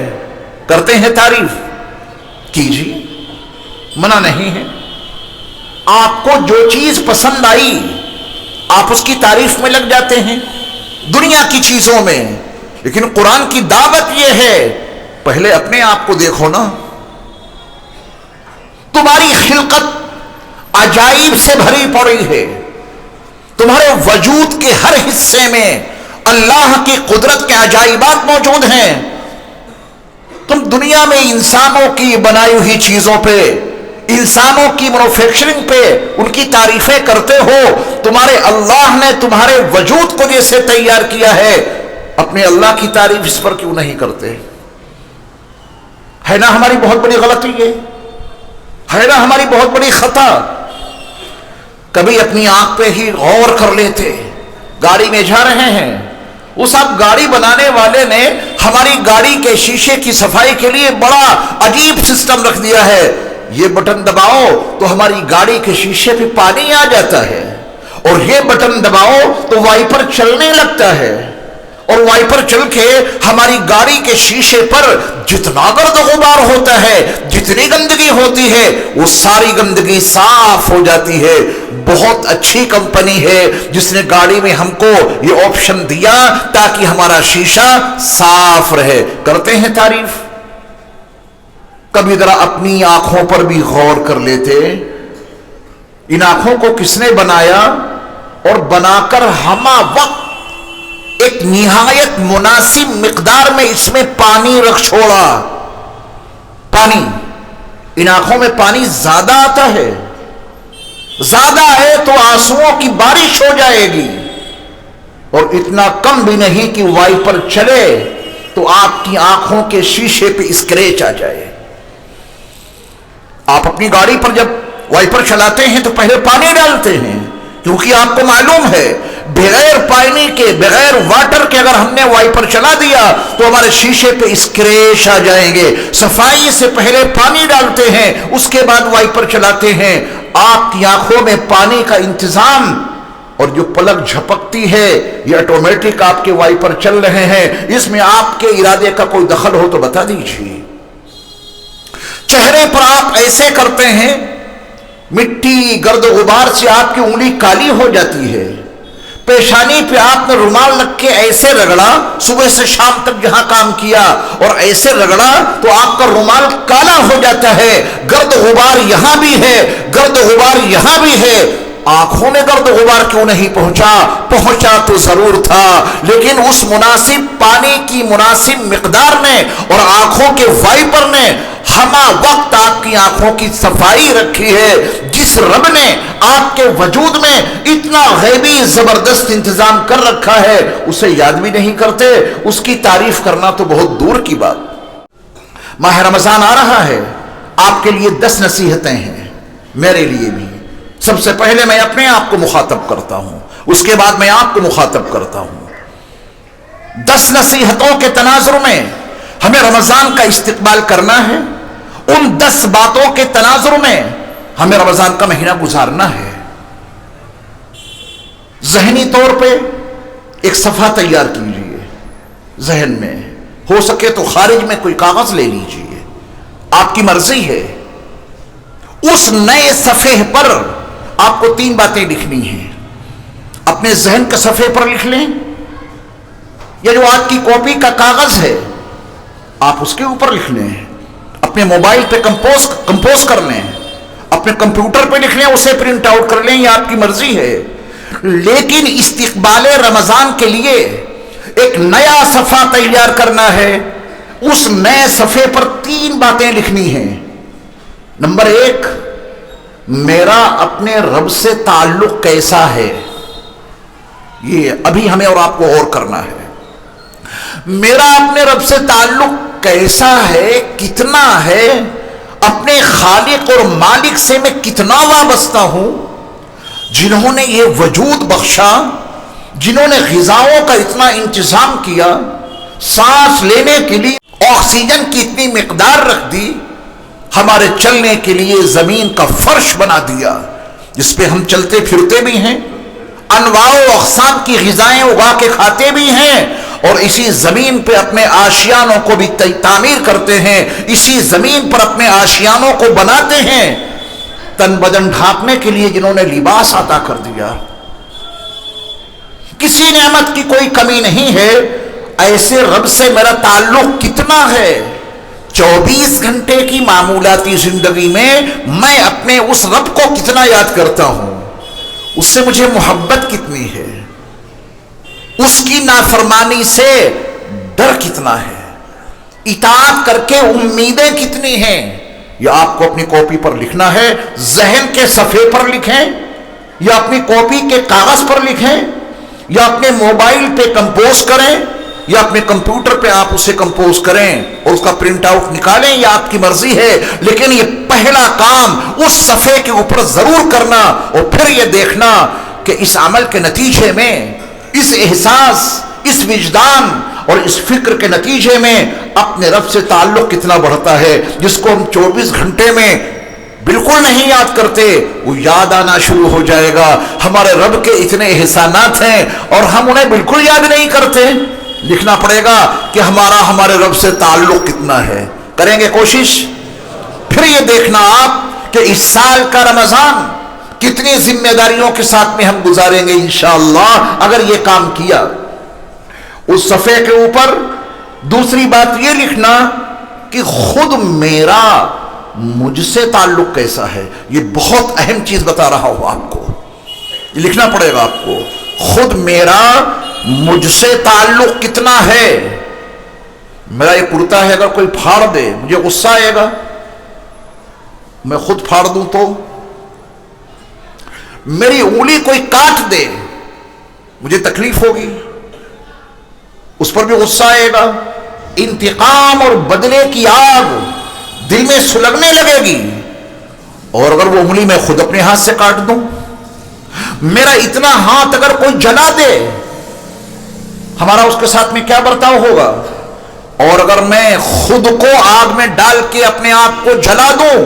کرتے ہیں تعریف، کیجیے، منع نہیں ہے. آپ کو جو چیز پسند آئی آپ اس کی تعریف میں لگ جاتے ہیں دنیا کی چیزوں میں. لیکن قرآن کی دعوت یہ ہے، پہلے اپنے آپ کو دیکھو نا. تمہاری خلقت عجائب سے بھری پڑی ہے، تمہارے وجود کے ہر حصے میں اللہ کی قدرت کے عجائبات موجود ہیں. تم دنیا میں انسانوں کی بنائی ہوئی چیزوں پہ، انسانوں کی مینوفیکچرنگ پہ ان کی تعریفیں کرتے ہو. تمہارے اللہ نے تمہارے وجود کو جیسے تیار کیا ہے، اپنے اللہ کی تعریف اس پر کیوں نہیں کرتے؟ ہے نا ہماری بہت بڑی غلطی ہے نا ہماری بہت بڑی خطا. کبھی اپنی آنکھ پہ ہی غور کر لیتے. گاڑی میں جا رہے ہیں، اس اب گاڑی بنانے والے نے ہماری گاڑی کے شیشے کی صفائی کے لیے بڑا عجیب سسٹم رکھ دیا ہے. یہ بٹن دباؤ تو ہماری گاڑی کے شیشے پہ پانی آ جاتا ہے، اور یہ بٹن دباؤ تو وائپر چلنے لگتا ہے، اور وائپر چل کے ہماری گاڑی کے شیشے پر جتنا گرد غبار ہوتا ہے، جتنی گندگی ہوتی ہے، وہ ساری گندگی صاف ہو جاتی ہے. بہت اچھی کمپنی ہے جس نے گاڑی میں ہم کو یہ آپشن دیا تاکہ ہمارا شیشہ صاف رہے. کرتے ہیں تعریف. کبھی ذرا اپنی آنکھوں پر بھی غور کر لیتے. ان آنکھوں کو کس نے بنایا، اور بنا کر ہمہ وقت ایک نہایت مناسب مقدار میں اس میں پانی رکھ چھوڑا. پانی، ان آنکھوں میں پانی زیادہ آتا ہے، زیادہ ہے تو آنسوؤں کی بارش ہو جائے گی، اور اتنا کم بھی نہیں کہ وائپر چلے تو آپ کی آنکھوں کے شیشے پہ اسکریچ آ جائے. آپ اپنی گاڑی پر جب وائپر چلاتے ہیں تو پہلے پانی ڈالتے ہیں، کیونکہ آپ کو معلوم ہے بغیر پانی کے، بغیر واٹر کے اگر ہم نے وائپر چلا دیا تو ہمارے شیشے پہ اسکریچ آ جائیں گے. صفائی سے پہلے پانی ڈالتے ہیں، اس کے بعد وائپر چلاتے ہیں. آپ کی آنکھوں میں پانی کا انتظام، اور جو پلک جھپکتی ہے یہ آٹومیٹک آپ کے وائپر چل رہے ہیں، اس میں آپ کے ارادے کا کوئی دخل ہو تو بتا دیجیے۔ چہرے پر آپ ایسے کرتے ہیں، مٹی گرد و غبار سے آپ کی انگلی کالی ہو جاتی ہے، پیشانی پہ آپ نے رومال رکھ کے ایسے رگڑا، صبح سے شام تک جہاں کام کیا اور ایسے رگڑا تو آپ کا رومال کالا ہو جاتا ہے، گرد و غبار یہاں بھی ہے، گرد و غبار یہاں بھی ہے۔ آنکھوں میں گرد و غبار کیوں نہیں پہنچا تو ضرور تھا، لیکن اس مناسب پانی کی مناسب مقدار نے اور آنکھوں کے وائپر نے ہمہ وقت آپ کی آنکھوں کی صفائی رکھی ہے۔ جس رب نے آپ کے وجود میں اتنا غیبی زبردست انتظام کر رکھا ہے اسے یاد بھی نہیں کرتے، اس کی تعریف کرنا تو بہت دور کی بات۔ ماہ رمضان آ رہا ہے، آپ کے لیے 10 نصیحتیں ہیں، میرے لیے بھی۔ سب سے پہلے میں اپنے آپ کو مخاطب کرتا ہوں، اس کے بعد میں آپ کو مخاطب کرتا ہوں۔ 10 نصیحتوں کے تناظر میں ہمیں رمضان کا استقبال کرنا ہے، ان 10 باتوں کے تناظر میں ہمیں رمضان کا مہینہ گزارنا ہے۔ ذہنی طور پہ ایک صفحہ تیار کیجیے، ذہن میں ہو سکے تو خارج میں کوئی کاغذ لے لیجیے، آپ کی مرضی ہے۔ اس نئے صفحے پر آپ کو 3 باتیں لکھنی ہیں۔ اپنے ذہن کے صفحے پر لکھ لیں، یا جو آپ کی کاپی کا کاغذ ہے آپ اس کے اوپر لکھ لیں، اپنے موبائل پہ کمپوز کر لیں، اپنے کمپیوٹر پہ لکھ لیں، اسے پرنٹ آؤٹ کر لیں، یہ آپ کی مرضی ہے۔ لیکن استقبال رمضان کے لیے ایک نیا صفحہ تیار کرنا ہے، اس نئے صفحے پر 3 باتیں لکھنی ہیں۔ نمبر 1، میرا اپنے رب سے تعلق کیسا ہے؟ یہ ابھی ہمیں اور آپ کو غور کرنا ہے۔ میرا اپنے رب سے تعلق کیسا ہے، کتنا ہے، اپنے خالق اور مالک سے میں کتنا وابستہ ہوں، جنہوں نے یہ وجود بخشا، جنہوں نے غذاؤں کا اتنا انتظام کیا، سانس لینے کے لیے آکسیجن کی اتنی مقدار رکھ دی، ہمارے چلنے کے لیے زمین کا فرش بنا دیا جس پہ ہم چلتے پھرتے بھی ہیں، انواع و اقسام کی غذائیں اگا کے کھاتے بھی ہیں، اور اسی زمین پہ اپنے آشیانوں کو بھی تعمیر کرتے ہیں، اسی زمین پر اپنے آشیانوں کو بناتے ہیں۔ تن بدن ڈھانپنے کے لیے جنہوں نے لباس عطا کر دیا، کسی نعمت کی کوئی کمی نہیں ہے، ایسے رب سے میرا تعلق کتنا ہے؟ 24 گھنٹے کی معمولاتی زندگی میں اپنے اس رب کو کتنا یاد کرتا ہوں، اس سے مجھے محبت کتنی ہے، اس کی نافرمانی سے ڈر کتنا ہے، اطاعت کر کے امیدیں کتنی ہیں، یہ آپ کو اپنی کاپی پر لکھنا ہے۔ ذہن کے صفحے پر لکھیں، یا اپنی کاپی کے کاغذ پر لکھیں، یا اپنے موبائل پہ کمپوز کریں، یا اپنے کمپیوٹر پہ آپ اسے کمپوز کریں اور اس کا پرنٹ آؤٹ نکالیں، یہ آپ کی مرضی ہے۔ لیکن یہ پہلا کام اس صفحے کے اوپر ضرور کرنا، اور پھر یہ دیکھنا کہ اس عمل کے نتیجے میں، اس احساس، اس وجدان اور اس فکر کے نتیجے میں اپنے رب سے تعلق کتنا بڑھتا ہے، جس کو ہم 24 گھنٹے میں بالکل نہیں یاد کرتے، وہ یاد آنا شروع ہو جائے گا۔ ہمارے رب کے اتنے احسانات ہیں اور ہم انہیں بالکل یاد نہیں کرتے۔ لکھنا پڑے گا کہ ہمارے رب سے تعلق کتنا ہے۔ کریں گے کوشش؟ پھر یہ دیکھنا آپ کہ اس سال کا رمضان کتنی ذمہ داریوں کے ساتھ میں ہم گزاریں گے انشاءاللہ اگر یہ کام کیا۔ اس صفحے کے اوپر دوسری بات یہ لکھنا کہ خود میرا مجھ سے تعلق کیسا ہے۔ یہ بہت اہم چیز بتا رہا ہوں آپ کو، یہ لکھنا پڑے گا آپ کو۔ خود میرا مجھ سے تعلق کتنا ہے۔ میرا یہ کرتا ہے اگر کوئی پھاڑ دے مجھے غصہ آئے گا، میں خود پھاڑ دوں تو۔ میری انگلی کوئی کاٹ دے مجھے تکلیف ہوگی، اس پر بھی غصہ آئے گا۔ انتقام اور بدلے کی آگ دل میں سلگنے لگے گی، اور اگر وہ انگلی میں خود اپنے ہاتھ سے کاٹ دوں، میرا اتنا ہاتھ اگر کوئی جلا دے ہمارا اس کے ساتھ میں کیا برتاؤ ہوگا، اور اگر میں خود کو آگ میں ڈال کے اپنے آپ کو جلا دوں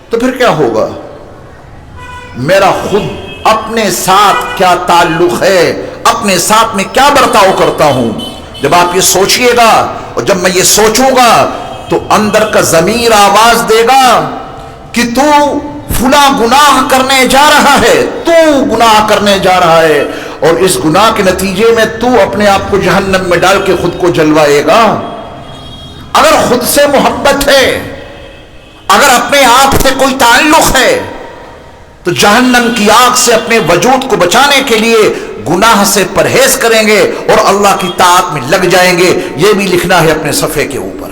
تو پھر کیا ہوگا۔ میرا خود اپنے ساتھ کیا تعلق ہے، اپنے ساتھ میں کیا برتاؤ کرتا ہوں۔ جب آپ یہ سوچئے گا اور جب میں یہ سوچوں گا تو اندر کا ضمیر آواز دے گا کہ تو فلاں گناہ کرنے جا رہا ہے، تو گناہ کرنے جا رہا ہے، اور اس گناہ کے نتیجے میں تو اپنے آپ کو جہنم میں ڈال کے خود کو جلوائے گا۔ اگر خود سے محبت ہے، اگر اپنے آپ سے کوئی تعلق ہے، تو جہنم کی آگ سے اپنے وجود کو بچانے کے لیے گناہ سے پرہیز کریں گے اور اللہ کی طاعت میں لگ جائیں گے۔ یہ بھی لکھنا ہے اپنے صفحے کے اوپر۔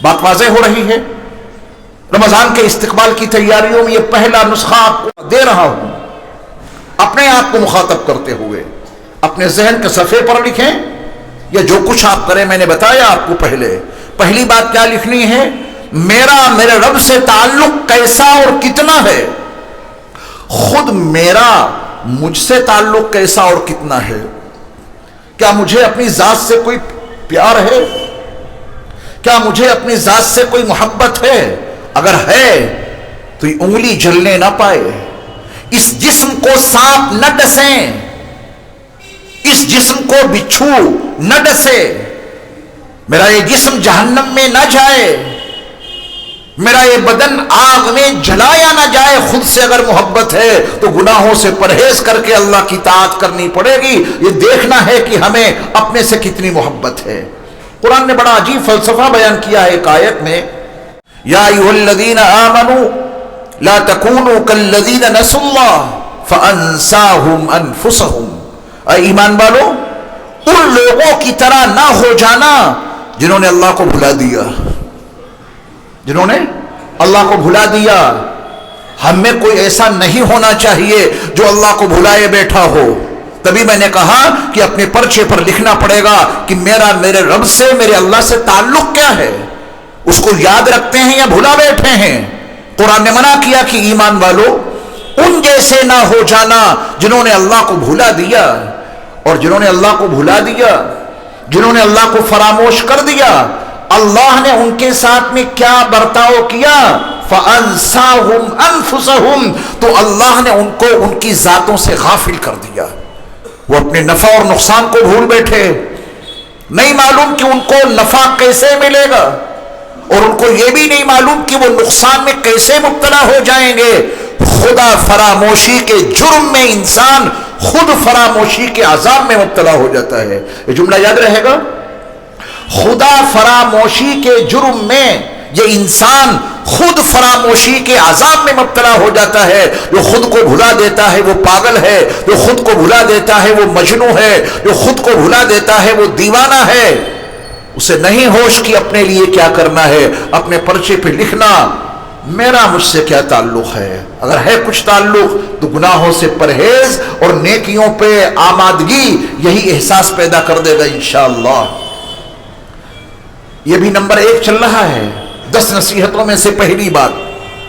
بات واضح ہو رہی ہے؟ رمضان کے استقبال کی تیاریوں میں یہ پہلا نسخہ آپ کو دے رہا ہوں، اپنے آپ کو مخاطب کرتے ہوئے اپنے ذہن کے صفحے پر لکھیں، یا جو کچھ آپ کریں میں نے بتایا آپ کو پہلی بات کیا لکھنی ہے؟ میرا میرے رب سے تعلق کیسا اور کتنا ہے، خود میرا مجھ سے تعلق کیسا اور کتنا ہے، کیا مجھے اپنی ذات سے کوئی پیار ہے، کیا مجھے اپنی ذات سے کوئی محبت ہے؟ اگر ہے تو یہ انگلی جلنے نہ پائے، اس جسم کو سانپ نہ ڈسیں، اس جسم کو بچھو نہ ڈسے، میرا یہ جسم جہنم میں نہ جائے، میرا یہ بدن آگ میں جلایا نہ جائے۔ خود سے اگر محبت ہے تو گناہوں سے پرہیز کر کے اللہ کی طاعت کرنی پڑے گی۔ یہ دیکھنا ہے کہ ہمیں اپنے سے کتنی محبت ہے۔ قرآن نے بڑا عجیب فلسفہ بیان کیا ہے ایک آیت میں، یا ایھا الذین آمنوا لا تکونوا کالذین نسوا اللہ فانساہم انفسہم، اے ایمان والو ان لوگوں کی طرح نہ ہو جانا جنہوں نے اللہ کو بھلا دیا، جنہوں نے اللہ کو بھلا دیا۔ ہم میں کوئی ایسا نہیں ہونا چاہیے جو اللہ کو بھلائے بیٹھا ہو۔ تبھی میں نے کہا کہ اپنے پرچے پر لکھنا پڑے گا کہ میرا میرے رب سے، میرے اللہ سے تعلق کیا ہے، اس کو یاد رکھتے ہیں یا بھلا بیٹھے ہیں۔ قرآن نے منع کیا کہ ایمان والو ان جیسے نہ ہو جانا جنہوں نے اللہ کو بھلا دیا، اور جنہوں نے اللہ کو بھلا دیا، جنہوں نے اللہ کو فراموش کر دیا، اللہ نے ان کے ساتھ میں کیا برتاؤ کیا؟ فَأَنْسَاهُمْ أَنفُسَهُمْ، تو اللہ نے ان کو ان کی ذاتوں سے غافل کر دیا۔ وہ اپنے نفع اور نقصان کو بھول بیٹھے، نہیں معلوم کہ ان کو نفع کیسے ملے گا، اور ان کو یہ بھی نہیں معلوم کہ وہ نقصان میں کیسے مبتلا ہو جائیں گے۔ خدا فراموشی کے جرم میں انسان خود فراموشی کے عذاب میں مبتلا ہو جاتا ہے۔ یہ جملہ یاد رہے گا، خدا فراموشی کے جرم میں یہ انسان خود فراموشی کے عذاب میں مبتلا ہو جاتا ہے۔ جو خود کو بھلا دیتا ہے وہ پاگل ہے، جو خود کو بھلا دیتا ہے وہ مجنون ہے، جو خود کو بھلا دیتا ہے وہ دیوانہ ہے۔ اسے نہیں ہوش کہ اپنے لیے کیا کرنا ہے۔ اپنے پرچے پہ لکھنا میرا مجھ سے کیا تعلق ہے، اگر ہے کچھ تعلق تو گناہوں سے پرہیز اور نیکیوں پہ آمادگی یہی احساس پیدا کر دے گا انشاءاللہ۔ یہ بھی نمبر 1 چل رہا ہے 10 نصیحتوں میں سے پہلی بات،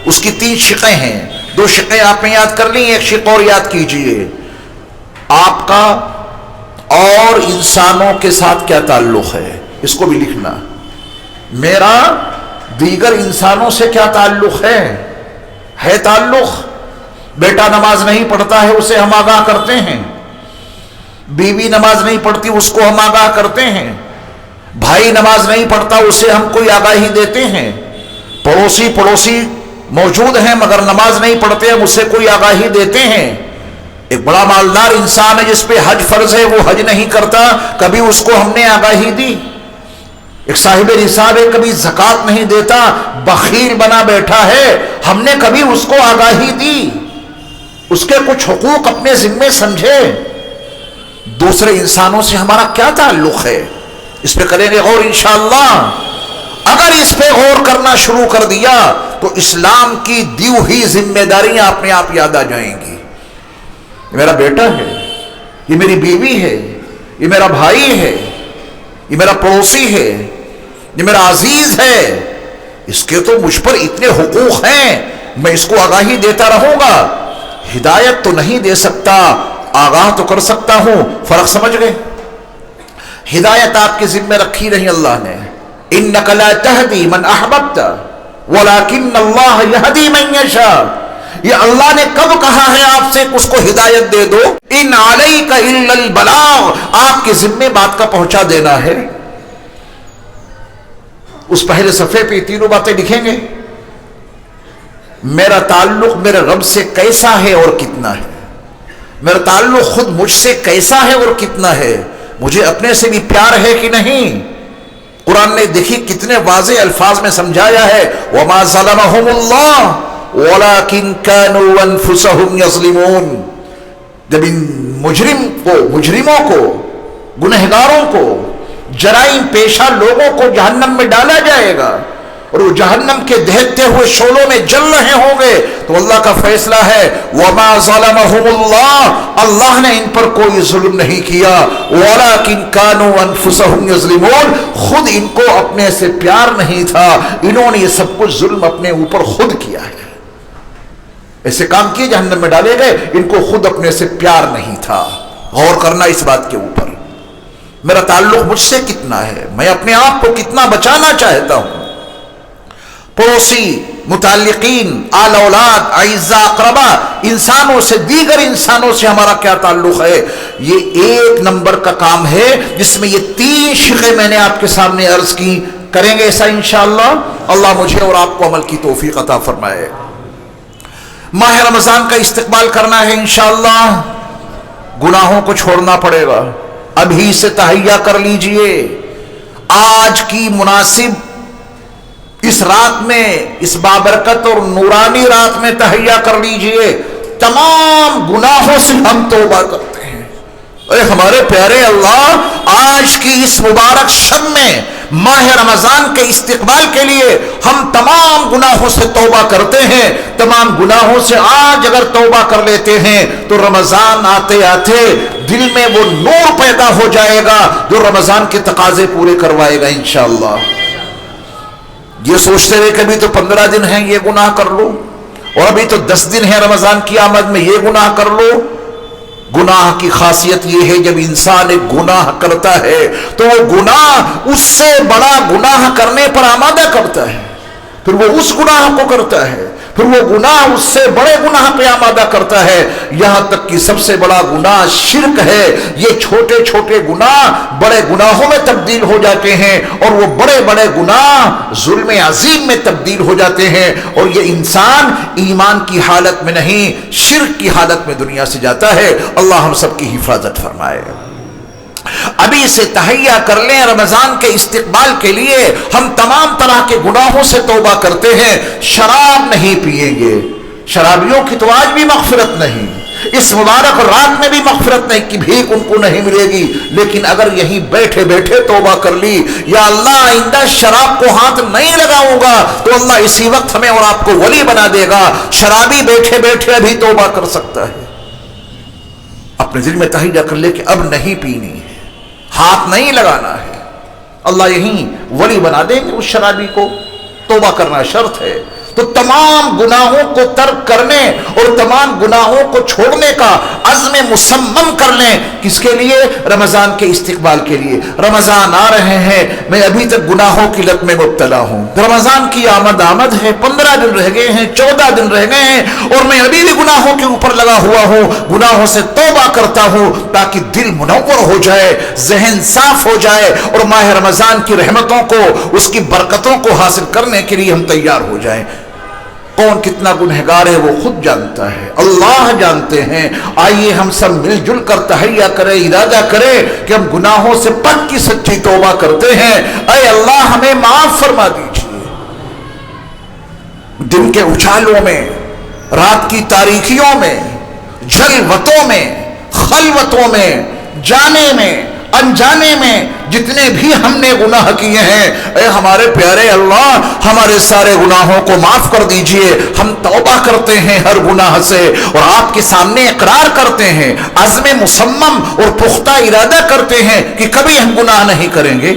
اس کی 3 شقیں ہیں، 2 شقیں آپ نے یاد کر لی، 1 شق اور یاد کیجئے۔ آپ کا اور انسانوں کے ساتھ کیا تعلق ہے، اس کو بھی لکھنا۔ میرا دیگر انسانوں سے کیا تعلق ہے تعلق؟ بیٹا نماز نہیں پڑھتا ہے اسے ہم آگاہ کرتے ہیں، بیوی نماز نہیں پڑھتی اس کو ہم آگاہ کرتے ہیں، بھائی نماز نہیں پڑھتا اسے ہم کوئی آگاہی دیتے ہیں، پڑوسی موجود ہیں مگر نماز نہیں پڑھتے ہم اسے کوئی آگاہی دیتے ہیں۔ ایک بڑا مالدار انسان ہے جس پہ حج فرض ہے وہ حج نہیں کرتا، کبھی اس کو ہم نے آگاہی دی۔ ایک صاحب نصاب ہے کبھی زکوٰۃ نہیں دیتا، بخیل بنا بیٹھا ہے، ہم نے کبھی اس کو آگاہی دی، اس کے کچھ حقوق اپنے ذمے سمجھے۔ دوسرے انسانوں سے ہمارا کیا تعلق ہے، اس پہ کریں گے غور انشاءاللہ۔ اگر اس پہ غور کرنا شروع کر دیا تو اسلام کی دی ہوئی ذمہ داریاں اپنے آپ یاد آ جائیں گی۔ یہ میرا بیٹا ہے، یہ میری بیوی ہے، یہ میرا بھائی ہے، یہ میرا پڑوسی ہے، یہ میرا عزیز ہے، اس کے تو مجھ پر اتنے حقوق ہیں، میں اس کو آگاہی دیتا رہوں گا۔ ہدایت تو نہیں دے سکتا، آگاہ تو کر سکتا ہوں۔ فرق سمجھ گئے؟ ہدایت آپ کے ذمہ رکھی نہیں اللہ نے، اِنَّكَ لَا تَهْدِي مَنْ أَحْبَبْتَ وَلَكِنَّ اللَّهَ يَهْدِي مَنْ يَشَاءُ۔ یہ اللہ نے کب کہا ہے آپ سے اس کو ہدایت دے دو؟ ان علیک الا البلاغ، آپ کے ذمے بات کا پہنچا دینا ہے۔ اس پہلے صفحے پہ یہ تینوں باتیں لکھیں گے، میرا تعلق میرے رب سے کیسا ہے اور کتنا ہے، میرا تعلق خود مجھ سے کیسا ہے اور کتنا ہے، مجھے اپنے سے بھی پیار ہے کہ نہیں۔ قرآن نے دیکھی کتنے واضح الفاظ میں سمجھایا ہے، وَمَا ظَلَمَهُمُ اللَّهُ وَلَكِنْ كَانُوا أَنفُسَهُمْ يَظْلِمُونَ۔ جب ان مجرموں کو گنہگاروں کو جرائم پیشہ لوگوں کو جہنم میں ڈالا جائے گا اور وہ جہنم کے دہتے ہوئے شعلوں میں جل رہے ہوں گے، تو اللہ کا فیصلہ ہے وَمَا ظَلَمَهُمُ اللَّهُ، اللہ نے ان پر کوئی ظلم نہیں کیا، وَلَكِنْ كَانُوا أَنفُسَهُمْ يَظْلِمُونَ، خود ان کو اپنے سے پیار نہیں تھا، انہوں نے یہ سب کچھ ظلم اپنے اوپر خود کیا ہے، ایسے کام کیے جہنم میں ڈالے گئے، ان کو خود اپنے سے پیار نہیں تھا۔ غور کرنا اس بات کے اوپر، میرا تعلق مجھ سے کتنا ہے، میں اپنے آپ کو کتنا بچانا چاہتا ہوں، پڑوسی، متعلقین، آل اولاد، اعزاء اقربا، انسانوں سے، دیگر انسانوں سے ہمارا کیا تعلق ہے، یہ ایک نمبر کا کام ہے جس میں یہ تین شقیں میں نے آپ کے سامنے عرض کی۔ کریں گے ایسا انشاءاللہ؟ اللہ مجھے اور آپ کو عمل کی توفیق عطا فرمائے۔ ماہ رمضان کا استقبال کرنا ہے انشاءاللہ، گناہوں کو چھوڑنا پڑے گا، ابھی سے تہیہ کر لیجئے، آج کی مناسب اس رات میں، اس بابرکت اور نورانی رات میں تہیہ کر لیجئے، تمام گناہوں سے ہم توبہ کرتے ہیں۔ اے ہمارے پیارے اللہ، آج کی اس مبارک شب میں ماہ رمضان کے استقبال کے لیے ہم تمام گناہوں سے توبہ کرتے ہیں، تمام گناہوں سے آج اگر توبہ کر لیتے ہیں تو رمضان آتے آتے دل میں وہ نور پیدا ہو جائے گا جو رمضان کے تقاضے پورے کروائے گا انشاءاللہ۔ یہ سوچتے ہوئے کبھی تو 15 دن ہیں یہ گناہ کر لو، اور ابھی تو 10 دن ہیں رمضان کی آمد میں یہ گناہ کر لو۔ گناہ کی خاصیت یہ ہے جب انسان ایک گناہ کرتا ہے تو وہ گناہ اس سے بڑا گناہ کرنے پر آمادہ کرتا ہے، پھر وہ اس گناہ کو کرتا ہے، پھر وہ گناہ اس سے بڑے گناہ پہ آمادہ کرتا ہے، یہاں تک کہ سب سے بڑا گناہ شرک ہے۔ یہ چھوٹے چھوٹے گناہ بڑے گناہوں میں تبدیل ہو جاتے ہیں، اور وہ بڑے بڑے گناہ ظلم عظیم میں تبدیل ہو جاتے ہیں، اور یہ انسان ایمان کی حالت میں نہیں شرک کی حالت میں دنیا سے جاتا ہے۔ اللہ ہم سب کی حفاظت فرمائے۔ ابھی سے تہیہ کر لیں، رمضان کے استقبال کے لیے ہم تمام طرح کے گناہوں سے توبہ کرتے ہیں۔ شراب نہیں پیئیں گے، شرابیوں کی تو آج بھی مغفرت نہیں، اس مبارک رات میں بھی مغفرت نہیں کی بھیک ان کو نہیں ملے گی، لیکن اگر یہیں بیٹھے بیٹھے توبہ کر لی، یا اللہ آئندہ شراب کو ہاتھ نہیں لگاؤں گا، تو اللہ اسی وقت ہمیں اور آپ کو ولی بنا دے گا۔ شرابی بیٹھے بیٹھے ابھی توبہ کر سکتا ہے، اپنے دل میں تہیہ کر لے کہ اب نہیں پینی ہے، ہاتھ نہیں لگانا ہے، اللہ یہیں ولی بنا دیں گے اس شرابی کو۔ توبہ کرنا شرط ہے، تو تمام گناہوں کو ترک کرنے اور تمام گناہوں کو چھوڑنے کا عزم مصمم کر لیں۔ کس کے لیے؟ رمضان کے استقبال کے لیے۔ رمضان آ رہے ہیں، میں ابھی تک گناہوں کی لت میں مبتلا ہوں، رمضان کی آمد ہے، 15 دن رہ گئے ہیں، 14 دن رہ گئے ہیں، اور میں ابھی بھی گناہوں کے اوپر لگا ہوا ہوں۔ گناہوں سے توبہ کرتا ہوں تاکہ دل منور ہو جائے، ذہن صاف ہو جائے، اور ماہ رمضان کی رحمتوں کو، اس کی برکتوں کو حاصل کرنے کے لیے ہم تیار ہو جائیں۔ کون کتنا گنہگار ہے وہ خود جانتا ہے، اللہ جانتے ہیں۔ آئیے ہم سب مل جل کر تہیہ کریں، ارادہ کریں کہ ہم گناہوں سے پکی سچی توبہ کرتے ہیں۔ اے اللہ ہمیں معاف فرما دیجیے، دن کے اچھالوں میں، رات کی تاریکیوں میں، جھلوتوں میں، خلوتوں میں، جانے میں، انجانے میں جتنے بھی ہم نے گناہ کیے ہیں، اے ہمارے پیارے اللہ ہمارے سارے گناہوں کو معاف کر دیجئے۔ ہم توبہ کرتے ہیں ہر گناہ سے، اور آپ کے سامنے اقرار کرتے ہیں، عزم مصمم اور پختہ ارادہ کرتے ہیں کہ کبھی ہم گناہ نہیں کریں گے،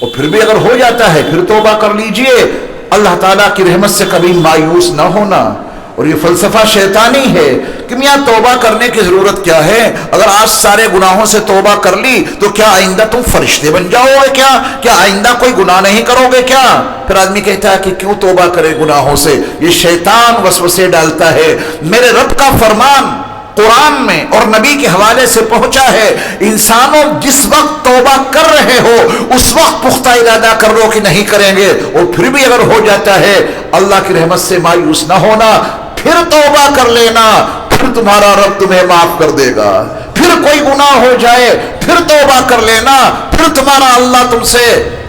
اور پھر بھی اگر ہو جاتا ہے پھر توبہ کر لیجئے۔ اللہ تعالیٰ کی رحمت سے کبھی مایوس نہ ہونا، اور یہ فلسفہ شیطانی ہے کہ میاں توبہ کرنے کی ضرورت کیا ہے؟ اگر آج سارے گناہوں سے توبہ کر لی تو کیا آئندہ تم فرشتے بن جاؤ گے؟ کیا آئندہ کوئی گناہ نہیں کرو گے کیا؟ پھر آدمی کہتا ہے کہ کیوں توبہ کرے گناہوں سے؟ یہ شیطان وسوسے ڈالتا ہے۔ میرے رب کا فرمان قرآن میں اور نبی کے حوالے سے پہنچا ہے، انسانوں جس وقت توبہ کر رہے ہو اس وقت پختہ ارادہ کر لو کہ نہیں کریں گے، اور پھر بھی اگر ہو جاتا ہے اللہ کی رحمت سے مایوس نہ ہونا، پھر توبہ کر لینا، پھر تمہارا رب تمہیں معاف کر دے گا۔ پھر کوئی گناہ ہو جائے پھر توبہ کر لینا، پھر تمہارا اللہ تم سے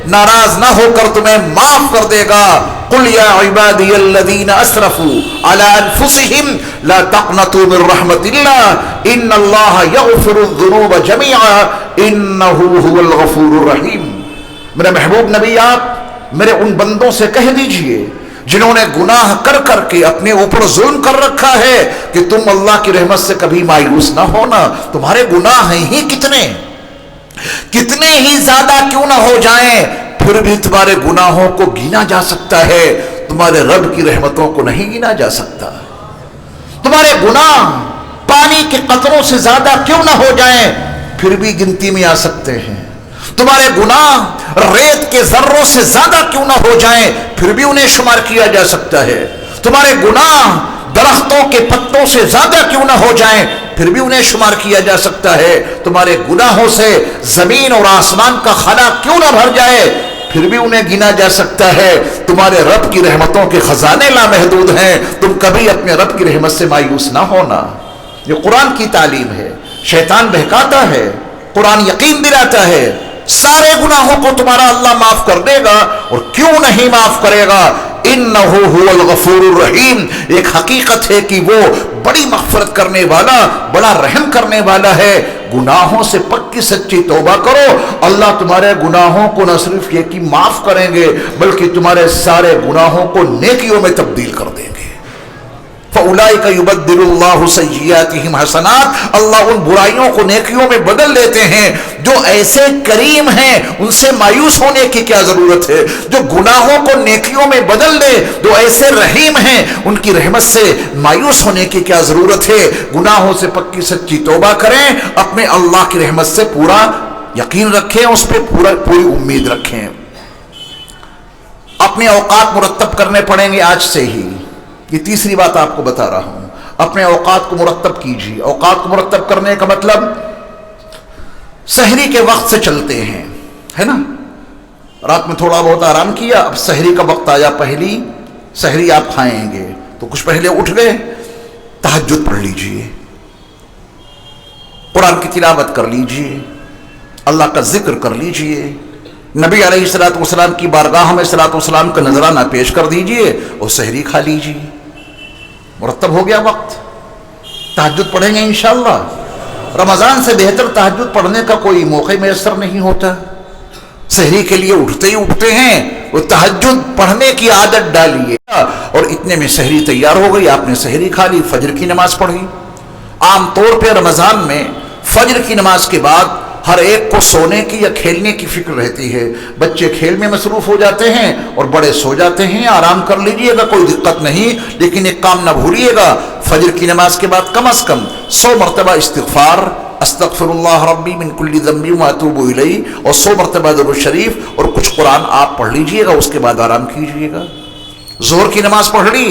ناراض نہ ہو کر تمہیں معاف کر دے گا۔ قل یا عبادی الذین اسرفوا علی انفسہم لا تقنطوا من رحمت اللہ ان اللہ یغفر الذنوب جميعا انہ هو الغفور الرحیم۔ میرے محبوب نبی آپ میرے ان بندوں سے کہہ دیجئے جنہوں نے گناہ کر کر کے اپنے اوپر ظلم کر رکھا ہے کہ تم اللہ کی رحمت سے کبھی مایوس نہ ہونا۔ تمہارے گناہ ہیں ہی کتنے ہی زیادہ کیوں نہ ہو جائیں، پھر بھی تمہارے گناہوں کو گنا جا سکتا ہے، تمہارے رب کی رحمتوں کو نہیں گنا جا سکتا۔ تمہارے گناہ پانی کے قطروں سے زیادہ کیوں نہ ہو جائیں، پھر بھی گنتی میں آ سکتے ہیں۔ تمہارے گناہ ریت کے ذروں سے زیادہ کیوں نہ ہو جائیں، پھر بھی انہیں شمار کیا جا سکتا ہے۔ تمہارے گناہ درختوں کے پتوں سے زیادہ کیوں نہ ہو جائیں، پھر بھی انہیں شمار کیا جا سکتا ہے۔ تمہارے گناہوں سے زمین اور آسمان کا خلا کیوں نہ بھر جائے، پھر بھی انہیں گنا جا سکتا ہے۔ تمہارے رب کی رحمتوں کے خزانے لامحدود ہیں، تم کبھی اپنے رب کی رحمت سے مایوس نہ ہونا۔ یہ قرآن کی تعلیم ہے۔ شیطان بہکاتا ہے، قرآن یقین دلاتا ہے سارے گناہوں کو تمہارا اللہ معاف کر دے گا، اور کیوں نہیں معاف کرے گا؟ انہ هو الغفور الرحیم۔ ایک حقیقت ہے کہ وہ بڑی مغفرت کرنے والا، بڑا رحم کرنے والا ہے۔ گناہوں سے پکی سچی توبہ کرو، اللہ تمہارے گناہوں کو نہ صرف یہ کہ معاف کریں گے بلکہ تمہارے سارے گناہوں کو نیکیوں میں تبدیل کر دیں گے۔ فَأُولَئِكَ يُبَدِّلُ اللَّهُ سَيِّئَاتِهِمْ حَسَنَاتٍ۔ اللہ ان برائیوں کو نیکیوں میں بدل دیتے ہیں۔ جو ایسے کریم ہیں ان سے مایوس ہونے کی کیا ضرورت ہے؟ جو گناہوں کو نیکیوں میں بدل دے، جو ایسے رحیم ہیں ان کی رحمت سے مایوس ہونے کی کیا ضرورت ہے؟ گناہوں سے پکی سچی توبہ کریں، اپنے اللہ کی رحمت سے پورا یقین رکھیں، اس پہ پوری امید رکھیں۔ اپنے اوقات مرتب کرنے پڑیں گے آج سے ہی۔ یہ تیسری بات آپ کو بتا رہا ہوں، اپنے اوقات کو مرتب کیجیے۔ اوقات کو مرتب کرنے کا مطلب سحری کے وقت سے چلتے ہیں، ہے نا؟ رات میں تھوڑا بہت آرام کیا، اب سحری کا وقت آیا، پہلی سحری آپ کھائیں گے تو کچھ پہلے اٹھ گئے، تہجد پڑھ لیجئے، قرآن کی تلاوت کر لیجئے، اللہ کا ذکر کر لیجئے، نبی علیہ الصلوۃ والسلام کی بارگاہ میں صلوۃ والسلام کا نذرانہ پیش کر دیجئے اور سحری کھا لیجئے۔ مرتب ہو گیا وقت، تہجد پڑھیں گے انشاءاللہ۔ رمضان سے بہتر تہجد پڑھنے کا کوئی موقع میسر نہیں ہوتا۔ سحری کے لیے اٹھتے ہی اٹھتے ہیں، وہ تہجد پڑھنے کی عادت ڈالیے، اور اتنے میں سحری تیار ہو گئی، آپ نے سحری کھا لی، فجر کی نماز پڑھی۔ عام طور پہ رمضان میں فجر کی نماز کے بعد ہر ایک کو سونے کی یا کھیلنے کی فکر رہتی ہے۔ بچے کھیل میں مصروف ہو جاتے ہیں اور بڑے سو جاتے ہیں۔ آرام کر لیجئے گا، کوئی دقت نہیں، لیکن ایک کام نہ بھولیے گا، فجر کی نماز کے بعد کم از کم 100 مرتبہ استغفار، استغفر اللہ ربی من کل ذنب واتوب الیہ، اور 100 مرتبہ درود شریف، اور کچھ قرآن آپ پڑھ لیجئے گا، اس کے بعد آرام کیجئے گا۔ ظہر کی نماز پڑھ لی،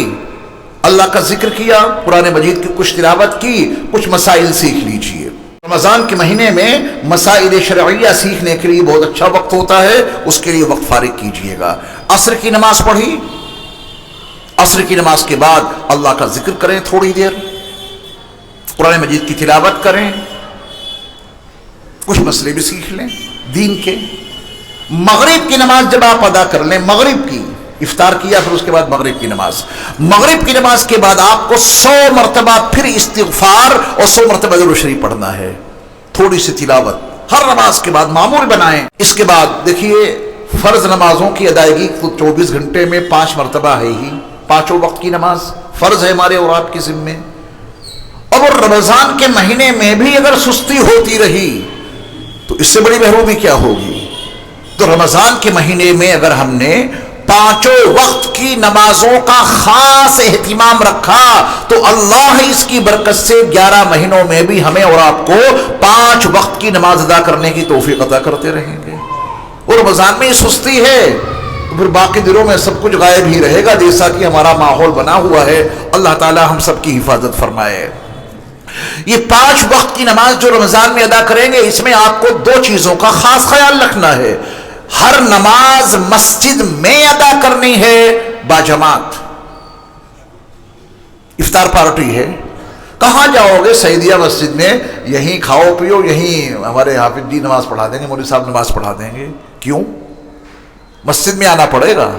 اللہ کا ذکر کیا، قرآن مجید کی کچھ تلاوت کی، کچھ مسائل سیکھ لیجئے۔ رمضان کے مہینے میں مسائل شرعیہ سیکھنے کے لیے بہت اچھا وقت ہوتا ہے، اس کے لیے وقت فارغ کیجئے گا۔ عصر کی نماز پڑھی، عصر کی نماز کے بعد اللہ کا ذکر کریں، تھوڑی دیر قرآن مجید کی تلاوت کریں، کچھ مسئلے بھی سیکھ لیں دین کے۔ مغرب کی نماز جب آپ ادا کر لیں، مغرب کی افطار کیا، پھر اس کے بعد مغرب کی نماز، مغرب کی نماز کے بعد آپ کو 100 مرتبہ پھر استغفار اور 100 مرتبہ درود شریف پڑھنا ہے، تھوڑی سی تلاوت ہر نماز کے بعد معمول بنائیں۔ اس کے بعد دیکھیے فرض نمازوں کی ادائیگی 24 گھنٹے میں 5 مرتبہ ہے ہی، پانچوں وقت کی نماز فرض ہے ہمارے اور آپ کے ذمے۔ اور رمضان کے مہینے میں بھی اگر سستی ہوتی رہی تو اس سے بڑی محرومی کیا ہوگی؟ تو رمضان کے مہینے میں اگر ہم نے پانچوں وقت کی نمازوں کا خاص اہتمام رکھا تو اللہ اس کی برکت سے 11 مہینوں میں بھی ہمیں اور آپ کو 5 وقت کی نماز ادا کرنے کی توفیق عطا کرتے رہیں گے۔ اور رمضان میں یہ سستی ہے تو پھر باقی دنوں میں سب کچھ غائب ہی رہے گا جیسا کہ ہمارا ماحول بنا ہوا ہے۔ اللہ تعالی ہم سب کی حفاظت فرمائے۔ یہ 5 وقت کی نماز جو رمضان میں ادا کریں گے، اس میں آپ کو 2 چیزوں کا خاص خیال رکھنا ہے۔ ہر نماز مسجد میں ادا کرنی ہے باجماعت۔ افطار پارٹی ہے، کہاں جاؤ گے؟ سعیدیہ مسجد میں، یہیں کھاؤ پیو، یہیں ہمارے حافظ جی نماز پڑھا دیں گے، مولوی صاحب نماز پڑھا دیں گے۔ کیوں؟ مسجد میں آنا پڑے گا۔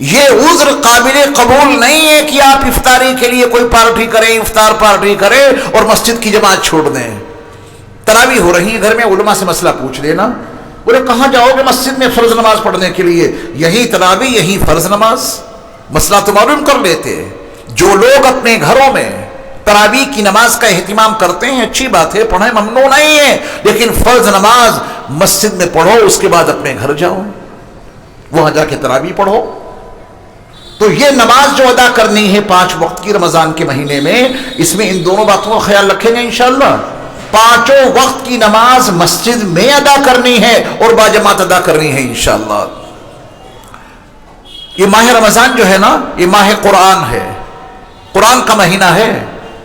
یہ عذر قابل قبول نہیں ہے کہ آپ افطاری کے لیے کوئی پارٹی کریں، افطار پارٹی کریں اور مسجد کی جماعت چھوڑ دیں۔ تراویح ہو رہی ہے گھر میں، علماء سے مسئلہ پوچھ لینا، بولے کہاں جاؤ گے؟ مسجد میں فرض نماز پڑھنے کے لیے، یہی تراویح یہی فرض نماز۔ مسئلہ تو معلوم کر لیتے۔ جو لوگ اپنے گھروں میں تراویح کی نماز کا اہتمام کرتے ہیں اچھی بات ہے، پڑھیں، ممنوع نہیں ہے، لیکن فرض نماز مسجد میں پڑھو، اس کے بعد اپنے گھر جاؤ، وہاں جا کے تراویح پڑھو۔ تو یہ نماز جو ادا کرنی ہے 5 وقت کی رمضان کے مہینے میں، اس میں ان دونوں باتوں کا خیال رکھیں گے انشاءاللہ۔ 5 وقت کی نماز مسجد میں ادا کرنی ہے اور باجماعت ادا کرنی ہے انشاءاللہ۔ یہ ماہ رمضان جو ہے نا، یہ ماہ قرآن ہے، قرآن کا مہینہ ہے۔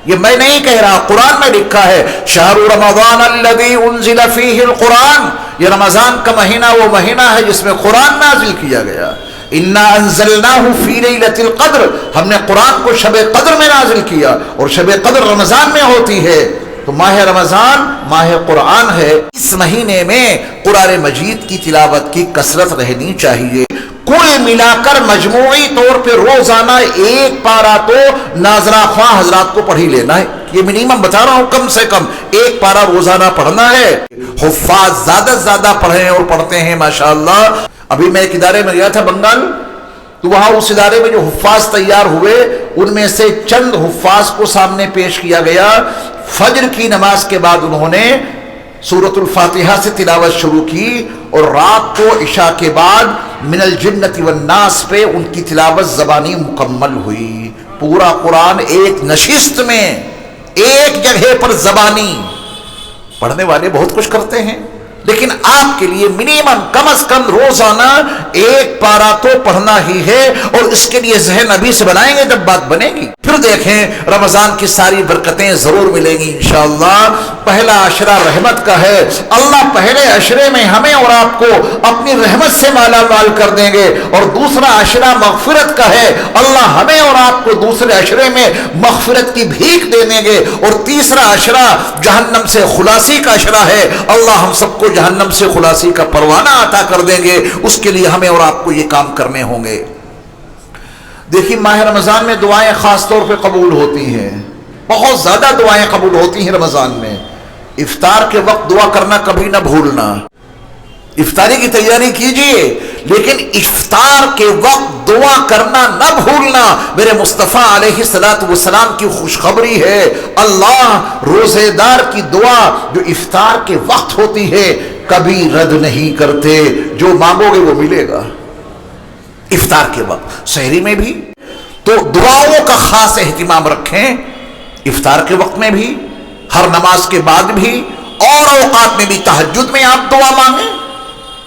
یہ میں نہیں کہہ رہا، قرآن میں لکھا ہے شہر رمضان الذی انزل فیہ القرآن۔ یہ رمضان کا مہینہ وہ مہینہ ہے جس میں قرآن نازل کیا گیا۔ انا انزلناہ فی لیلۃ القدر، ہم نے قرآن کو شب قدر میں نازل کیا، اور شب قدر رمضان میں ہوتی ہے۔ تو ماہ رمضان ماہ قرآن ہے، اس مہینے میں قرآن مجید کی تلاوت کی کثرت رہنی چاہیے۔ کل ملا کر مجموعی طور پہ روزانہ 1 پارہ تو ناظرہ خواہ حضرات کو پڑھ ہی لینا ہے۔ یہ منیمم بتا رہا ہوں، کم سے کم 1 پارہ روزانہ پڑھنا ہے۔ حفاظ زیادہ سے زیادہ پڑھیں اور پڑھتے ہیں ماشاءاللہ۔ ابھی میں ایک ادارے میں گیا تھا بنگال، تو وہاں اس ادارے میں جو حفاظ تیار ہوئے ان میں سے چند حفاظ کو سامنے پیش کیا گیا۔ فجر کی نماز کے بعد انہوں نے سورۃ الفاتحہ سے تلاوت شروع کی، اور رات کو عشاء کے بعد من الجنۃ والناس پہ ان کی تلاوت زبانی مکمل ہوئی۔ پورا قرآن ایک نشست میں، ایک جگہ پر زبانی۔ پڑھنے والے بہت کچھ کرتے ہیں، لیکن آپ کے لیے منیمم کم از کم روزانہ 1 پارہ تو پڑھنا ہی ہے، اور اس کے لیے ذہن ابھی سے بنائیں گے جب بات بنے گی۔ پھر دیکھیں رمضان کی ساری برکتیں ضرور ملیں گی انشاءاللہ۔ پہلا عشرہ رحمت کا ہے، اللہ پہلے عشرے میں ہمیں اور آپ کو اپنی رحمت سے مالا مال کر دیں گے، اور دوسرا عشرہ مغفرت کا ہے، اللہ ہمیں اور آپ کو دوسرے عشرے میں مغفرت کی بھیک دے دیں گے، اور تیسرا عشرہ جہنم سے خلاصی کا عشرہ ہے، اللہ ہم سب کو جہنم سے خلاصی کا پروانہ عطا کر دیں گے۔ اس کے لیے ہمیں اور آپ کو یہ کام کرنے ہوں گے۔ دیکھیے ماہ رمضان میں دعائیں خاص طور پہ قبول ہوتی ہیں، بہت زیادہ دعائیں قبول ہوتی ہیں رمضان میں۔ افطار کے وقت دعا کرنا کبھی نہ بھولنا، افطاری کی تیاری کیجئے، لیکن افطار کے وقت دعا کرنا نہ بھولنا۔ میرے مصطفیٰ علیہ السلام کی خوشخبری ہے، اللہ روزے دار کی دعا جو افطار کے وقت ہوتی ہے کبھی رد نہیں کرتے، جو مانگو گے وہ ملے گا۔ افطار کے وقت، سحری میں بھی، تو دعاؤں کا خاص اہتمام رکھیں۔ افطار کے وقت میں بھی، ہر نماز کے بعد بھی، اور اوقات میں بھی، تہجد میں آپ دعا مانگیں،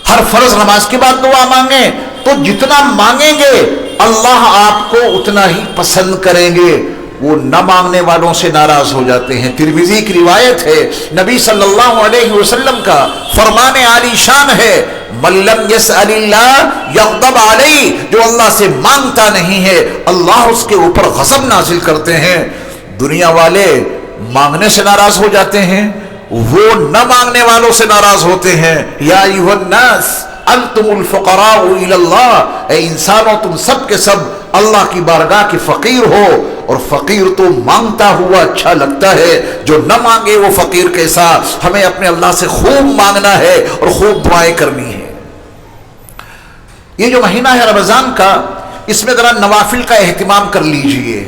ہر فرض نماز کے بعد دعا مانگیں، تو جتنا مانگیں گے اللہ آپ کو اتنا ہی پسند کریں گے۔ وہ نہ مانگنے والوں سے ناراض ہو جاتے ہیں۔ ترمذی کی روایت ہے، نبی صلی اللہ علیہ وسلم کا فرمان عالی شان ہے، من لم یسأل اللہ یغضب علیہ، جو اللہ سے مانگتا نہیں ہے اللہ اس کے اوپر غضب نازل کرتے ہیں۔ دنیا والے مانگنے سے ناراض ہو جاتے ہیں، وہ نہ مانگنے والوں سے ناراض ہوتے ہیں۔ یا ایھا الناس انتم الفقراء الی اللہ، اے انسانوں تم سب کے سب اللہ کی بارگاہ کے فقیر ہو، اور فقیر تو مانگتا ہوا اچھا لگتا ہے، جو نہ مانگے وہ فقیر کیسا۔ ہمیں اپنے اللہ سے خوب مانگنا ہے اور خوب دعائیں کرنی ہے۔ یہ جو مہینہ ہے رمضان کا، اس میں ذرا نوافل کا اہتمام کر لیجئے۔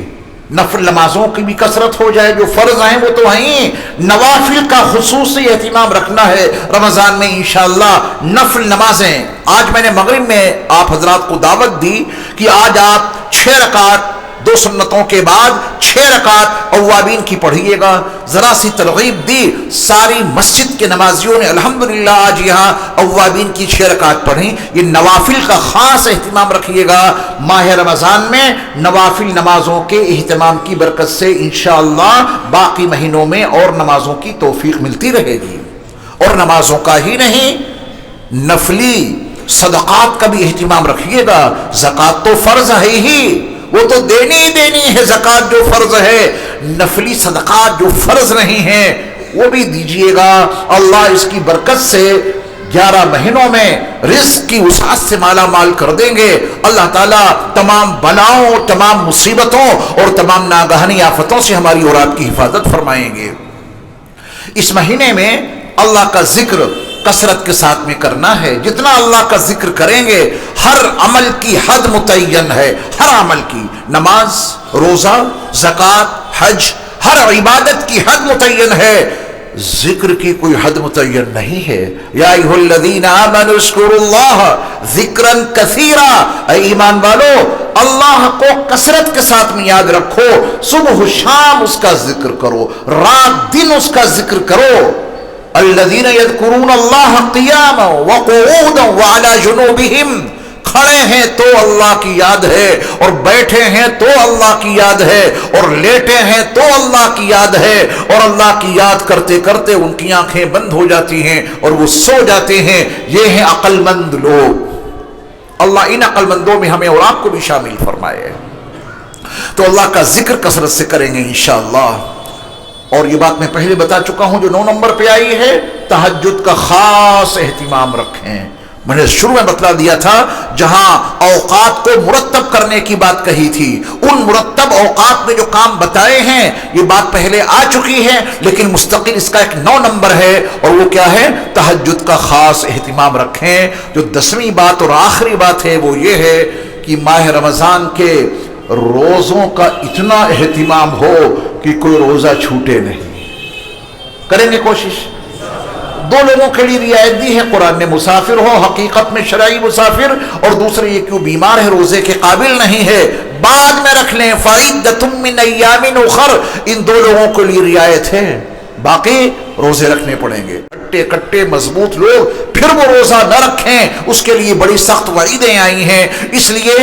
نفل نمازوں کی بھی کثرت ہو جائے، جو فرض ہیں وہ تو ہیں، نوافل کا خصوصی اہتمام رکھنا ہے رمضان میں انشاءاللہ۔ نفل نمازیں، آج میں نے مغرب میں آپ حضرات کو دعوت دی کہ آج آپ 6 رکعت 2 سنتوں کے بعد 6 رکعت اوابین کی پڑھیے گا۔ ذرا سی ترغیب دی، ساری مسجد کے نمازیوں نے الحمدللہ آج یہاں اوابین کی 6 رکعت پڑھیں۔ یہ نوافل کا خاص اہتمام رکھیے گا، ماہ رمضان میں نوافل نمازوں کے اہتمام کی برکت سے انشاءاللہ باقی مہینوں میں اور نمازوں کی توفیق ملتی رہے گی۔ اور نمازوں کا ہی نہیں، نفلی صدقات کا بھی اہتمام رکھیے گا۔ زکوٰۃ تو فرض ہے ہی، وہ تو دینی ہی دینی ہے، زکوٰۃ جو فرض ہے۔ نفلی صدقات جو فرض نہیں ہیں وہ بھی دیجیے گا، اللہ اس کی برکت سے 11 مہینوں میں رزق کی وسعت سے مالا مال کر دیں گے۔ اللہ تعالیٰ تمام بلاؤں، تمام مصیبتوں اور تمام ناگہانی آفتوں سے ہماری اور آپ کی حفاظت فرمائیں گے۔ اس مہینے میں اللہ کا ذکر کثرت کے ساتھ میں کرنا ہے۔ جتنا اللہ کا ذکر کریں گے، ہر عمل کی حد متعین ہے، ہر عمل کی، نماز، روزہ، زکوٰۃ، حج، ہر عبادت کی حد متعین ہے، ذکر کی کوئی حد متعین نہیں ہے۔ یا ایھا الذین آمنوا اذکروا اللہ ذکرا کثیرا، اے ایمان والو اللہ کو کثرت کے ساتھ میں یاد رکھو، صبح و شام اس کا ذکر کرو، رات دن اس کا ذکر کرو۔ الذین یذکرون اللہ قیاما وقعودا وعلی جنوبہم، کھڑے ہیں تو اللہ کی یاد ہے، اور بیٹھے ہیں تو اللہ کی یاد ہے، اور لیٹے ہیں تو اللہ کی یاد ہے، اور اللہ کی یاد کرتے کرتے ان کی آنکھیں بند ہو جاتی ہیں اور وہ سو جاتے ہیں۔ یہ ہیں عقل مند لوگ، اللہ ان عقل مندوں میں ہمیں اور آپ کو بھی شامل فرمائے۔ تو اللہ کا ذکر کثرت سے کریں گے انشاءاللہ۔ اور یہ بات میں پہلے بتا چکا ہوں جو 9 نمبر پہ آئی ہے، تہجد کا خاص اہتمام رکھیں۔ میں نے شروع میں بتلا دیا تھا، جہاں اوقات کو مرتب کرنے کی بات کہی تھی، ان مرتب اوقات میں جو کام بتائے ہیں یہ بات پہلے آ چکی ہے، لیکن مستقل اس کا ایک 9 نمبر ہے، اور وہ کیا ہے؟ تہجد کا خاص اہتمام رکھیں۔ جو 10ویں بات اور آخری بات ہے وہ یہ ہے کہ ماہ رمضان کے روزوں کا اتنا اہتمام ہو کہ کوئی روزہ چھوٹے نہیں۔ کریں گے کوشش؟ 2 لوگوں کے لیے رعایت دی ہے قرآن نے، مسافر ہو حقیقت میں شرعی مسافر، اور دوسرے یہ کیوں بیمار ہے روزے کے قابل نہیں ہے، بعد میں رکھ لیں، فَعِدَّةٌ مِّنْ أَيَّامٍ أُخَرَ، ان 2 لوگوں کے لیے رعایت ہے، باقی روزے رکھنے پڑیں گے۔ کٹے کٹے مضبوط لوگ پھر وہ روزہ نہ رکھیں، اس کے لیے بڑی سخت وعیدیں آئی ہیں۔ اس لیے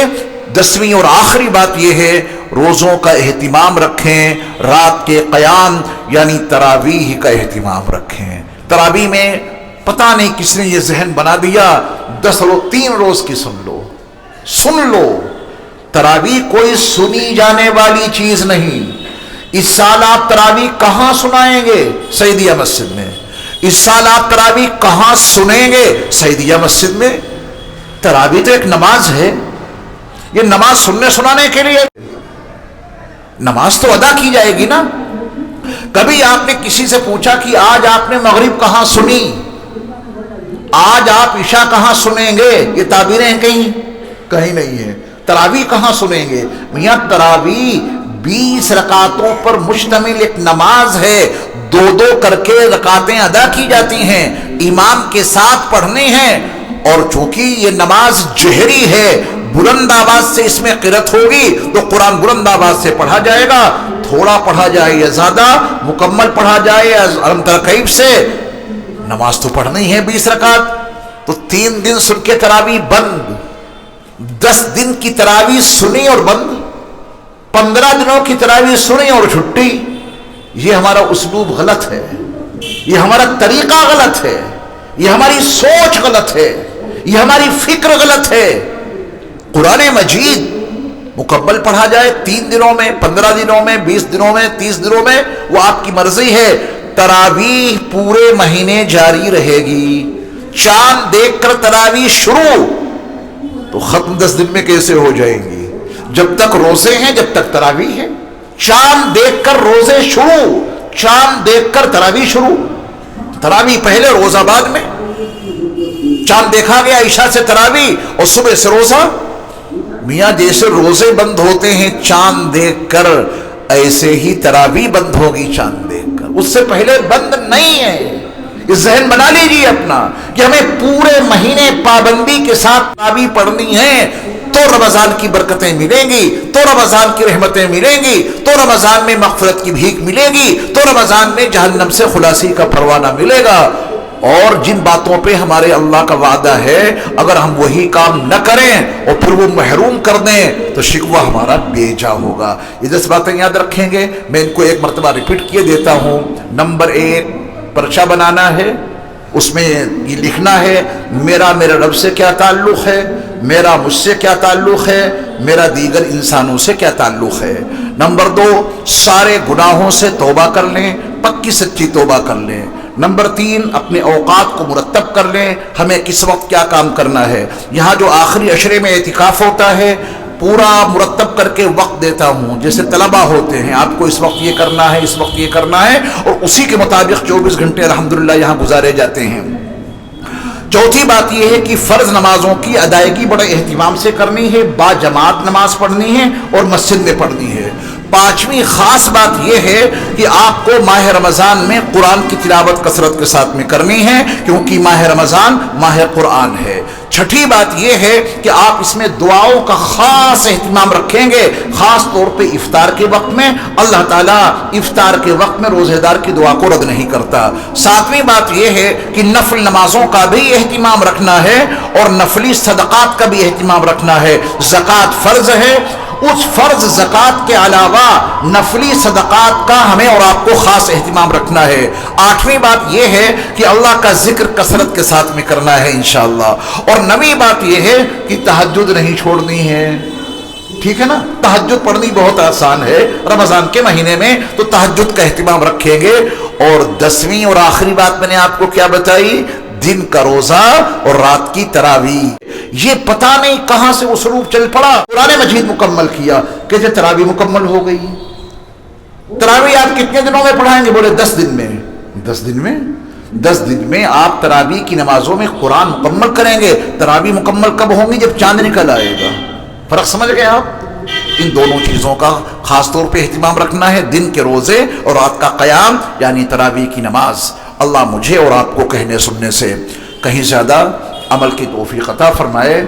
10ویں اور آخری بات یہ ہے، روزوں کا اہتمام رکھیں، رات کے قیام یعنی تراویح کا اہتمام رکھیں۔ تراویح میں پتہ نہیں کس نے یہ ذہن بنا دیا، 3 روز کی سن لو، تراویح کوئی سنی جانے والی چیز نہیں۔ اس سال آپ تراویح کہاں سنائیں گے؟ سعیدیہ مسجد میں۔ اس سال آپ تراویح کہاں سنیں گے؟ سعیدیہ مسجد میں۔ تراویح تو ایک نماز ہے، یہ نماز سننے سنانے کے لیے، نماز تو ادا کی جائے گی نا۔ کبھی آپ نے کسی سے پوچھا کہ آج آپ نے مغرب کہاں سنی، آج آپ عشاء کہاں سنیں گے؟ یہ تعبیریں ہیں کہیں نہیں ہیں۔ تراویح کہاں سنیں گے؟ میاں تراویح 20 رکعتوں پر مشتمل ایک نماز ہے، 2 کر کے رکعتیں ادا کی جاتی ہیں، امام کے ساتھ پڑھنے ہیں، اور چونکہ یہ نماز جہری ہے، بلند آواز سے اس میں قرأت ہوگی تو قرآن بلند آواز سے پڑھا جائے گا، تھوڑا پڑھا جائے یا زیادہ، مکمل پڑھا جائے یا علم ترکیب سے، نماز تو پڑھنی ہے 20 رکعت۔ تو 3 دن سن کے تراویح بند، 10 دن کی تراویح سنی اور بند، 15 دنوں کی تراویح سنی اور چھٹی۔ یہ ہمارا اسلوب غلط ہے، یہ ہمارا طریقہ غلط ہے، یہ ہماری سوچ غلط ہے، یہ ہماری فکر غلط ہے۔ قرآن مجید مکمل پڑھا جائے 3 دنوں میں، 15 دنوں میں، 20 دنوں میں، 30 دنوں میں، وہ آپ کی مرضی ہے۔ تراویح پورے مہینے جاری رہے گی، چاند دیکھ کر تراویح شروع تو ختم 10 دن میں کیسے ہو جائیں گی؟ جب تک روزے ہیں جب تک تراویح ہے، چاند دیکھ کر روزے شروع، چاند دیکھ کر تراویح شروع، تراویح پہلے روزہ بعد میں، چاند دیکھا گیا عشاء سے تراویح اور صبح سے روزہ۔ میاں جیسے روزے بند ہوتے ہیں چاند دیکھ کر، ایسے ہی تراویح بند ہوگی چاند دیکھ کر، اس سے پہلے بند نہیں ہے۔ یہ ذہن بنا لیجیے اپنا کہ ہمیں پورے مہینے پابندی کے ساتھ تراویح پڑھنی ہے، تو رمضان کی برکتیں ملیں گی، تو رمضان کی رحمتیں ملیں گی، تو رمضان میں مغفرت کی بھیک ملے گی، تو رمضان میں جہنم سے خلاصی کا پروانہ ملے گا۔ اور جن باتوں پہ ہمارے اللہ کا وعدہ ہے اگر ہم وہی کام نہ کریں اور پھر وہ محروم کر دیں تو شکوہ ہمارا بے جا ہوگا۔ یہ 10 باتیں یاد رکھیں گے، میں ان کو ایک مرتبہ ریپیٹ کیے دیتا ہوں۔ نمبر 1، پرچہ بنانا ہے، اس میں یہ لکھنا ہے میرا میرے رب سے کیا تعلق ہے، میرا مجھ سے کیا تعلق ہے، میرا دیگر انسانوں سے کیا تعلق ہے۔ نمبر 2، سارے گناہوں سے توبہ کر لیں، پکی سچی توبہ کر لیں۔ نمبر 3، اپنے اوقات کو مرتب کر لیں، ہمیں کس وقت کیا کام کرنا ہے۔ یہاں جو آخری عشرے میں اعتکاف ہوتا ہے پورا مرتب کر کے وقت دیتا ہوں، جیسے طلبہ ہوتے ہیں آپ کو اس وقت یہ کرنا ہے، اس وقت یہ کرنا ہے، اور اسی کے مطابق 24 گھنٹے الحمدللہ یہاں گزارے جاتے ہیں۔ چوتھی بات یہ ہے کہ فرض نمازوں کی ادائیگی بڑے اہتمام سے کرنی ہے، با جماعت نماز پڑھنی ہے اور مسجد میں پڑھنی ہے۔ پانچویں خاص بات یہ ہے کہ آپ کو ماہ رمضان میں قرآن کی تلاوت کثرت کے ساتھ میں کرنی ہے، کیونکہ ماہ رمضان ماہ قرآن ہے۔ چھٹی بات یہ ہے کہ آپ اس میں دعاؤں کا خاص اہتمام رکھیں گے، خاص طور پہ افطار کے وقت میں۔ اللہ تعالیٰ افطار کے وقت میں روزے دار کی دعا کو رد نہیں کرتا۔ ساتویں بات یہ ہے کہ نفل نمازوں کا بھی اہتمام رکھنا ہے اور نفلی صدقات کا بھی اہتمام رکھنا ہے۔ زکوٰۃ فرض ہے، اس فرض زکوٰۃ کے علاوہ نفلی صدقات کا ہمیں اور آپ کو خاص اہتمام رکھنا ہے۔ آٹھویں بات یہ ہے کہ اللہ کا ذکر کثرت کے ساتھ میں کرنا ہے انشاءاللہ۔ اور نویں بات یہ ہے کہ تہجد نہیں چھوڑنی ہے، ٹھیک ہے نا؟ تہجد پڑھنی بہت آسان ہے رمضان کے مہینے میں، تو تہجد کا اہتمام رکھیں گے۔ اور 10ویں اور آخری بات میں نے آپ کو کیا بتائی؟ دن کا روزہ اور رات کی تراویح۔ یہ پتہ نہیں کہاں سے وہ سلوک چل پڑا، قرآن مجید مکمل کیا کہ تراویح مکمل ہو گئی۔ تراویح آپ کتنے دنوں میں پڑھائیں گے؟ بولے 10 دن میں۔ 10 دن میں 10 دن میں آپ تراویح کی نمازوں میں قرآن مکمل کریں گے۔ تراویح مکمل کب ہوں گی؟ جب چاند نکل آئے گا۔ فرق سمجھ گئے آپ؟ ان دونوں چیزوں کا خاص طور پہ اہتمام رکھنا ہے، دن کے روزے اور رات کا قیام یعنی تراویح کی نماز۔ اللہ مجھے اور آپ کو کہنے سننے سے کہیں زیادہ عمل کی توفیق عطا فرمائے۔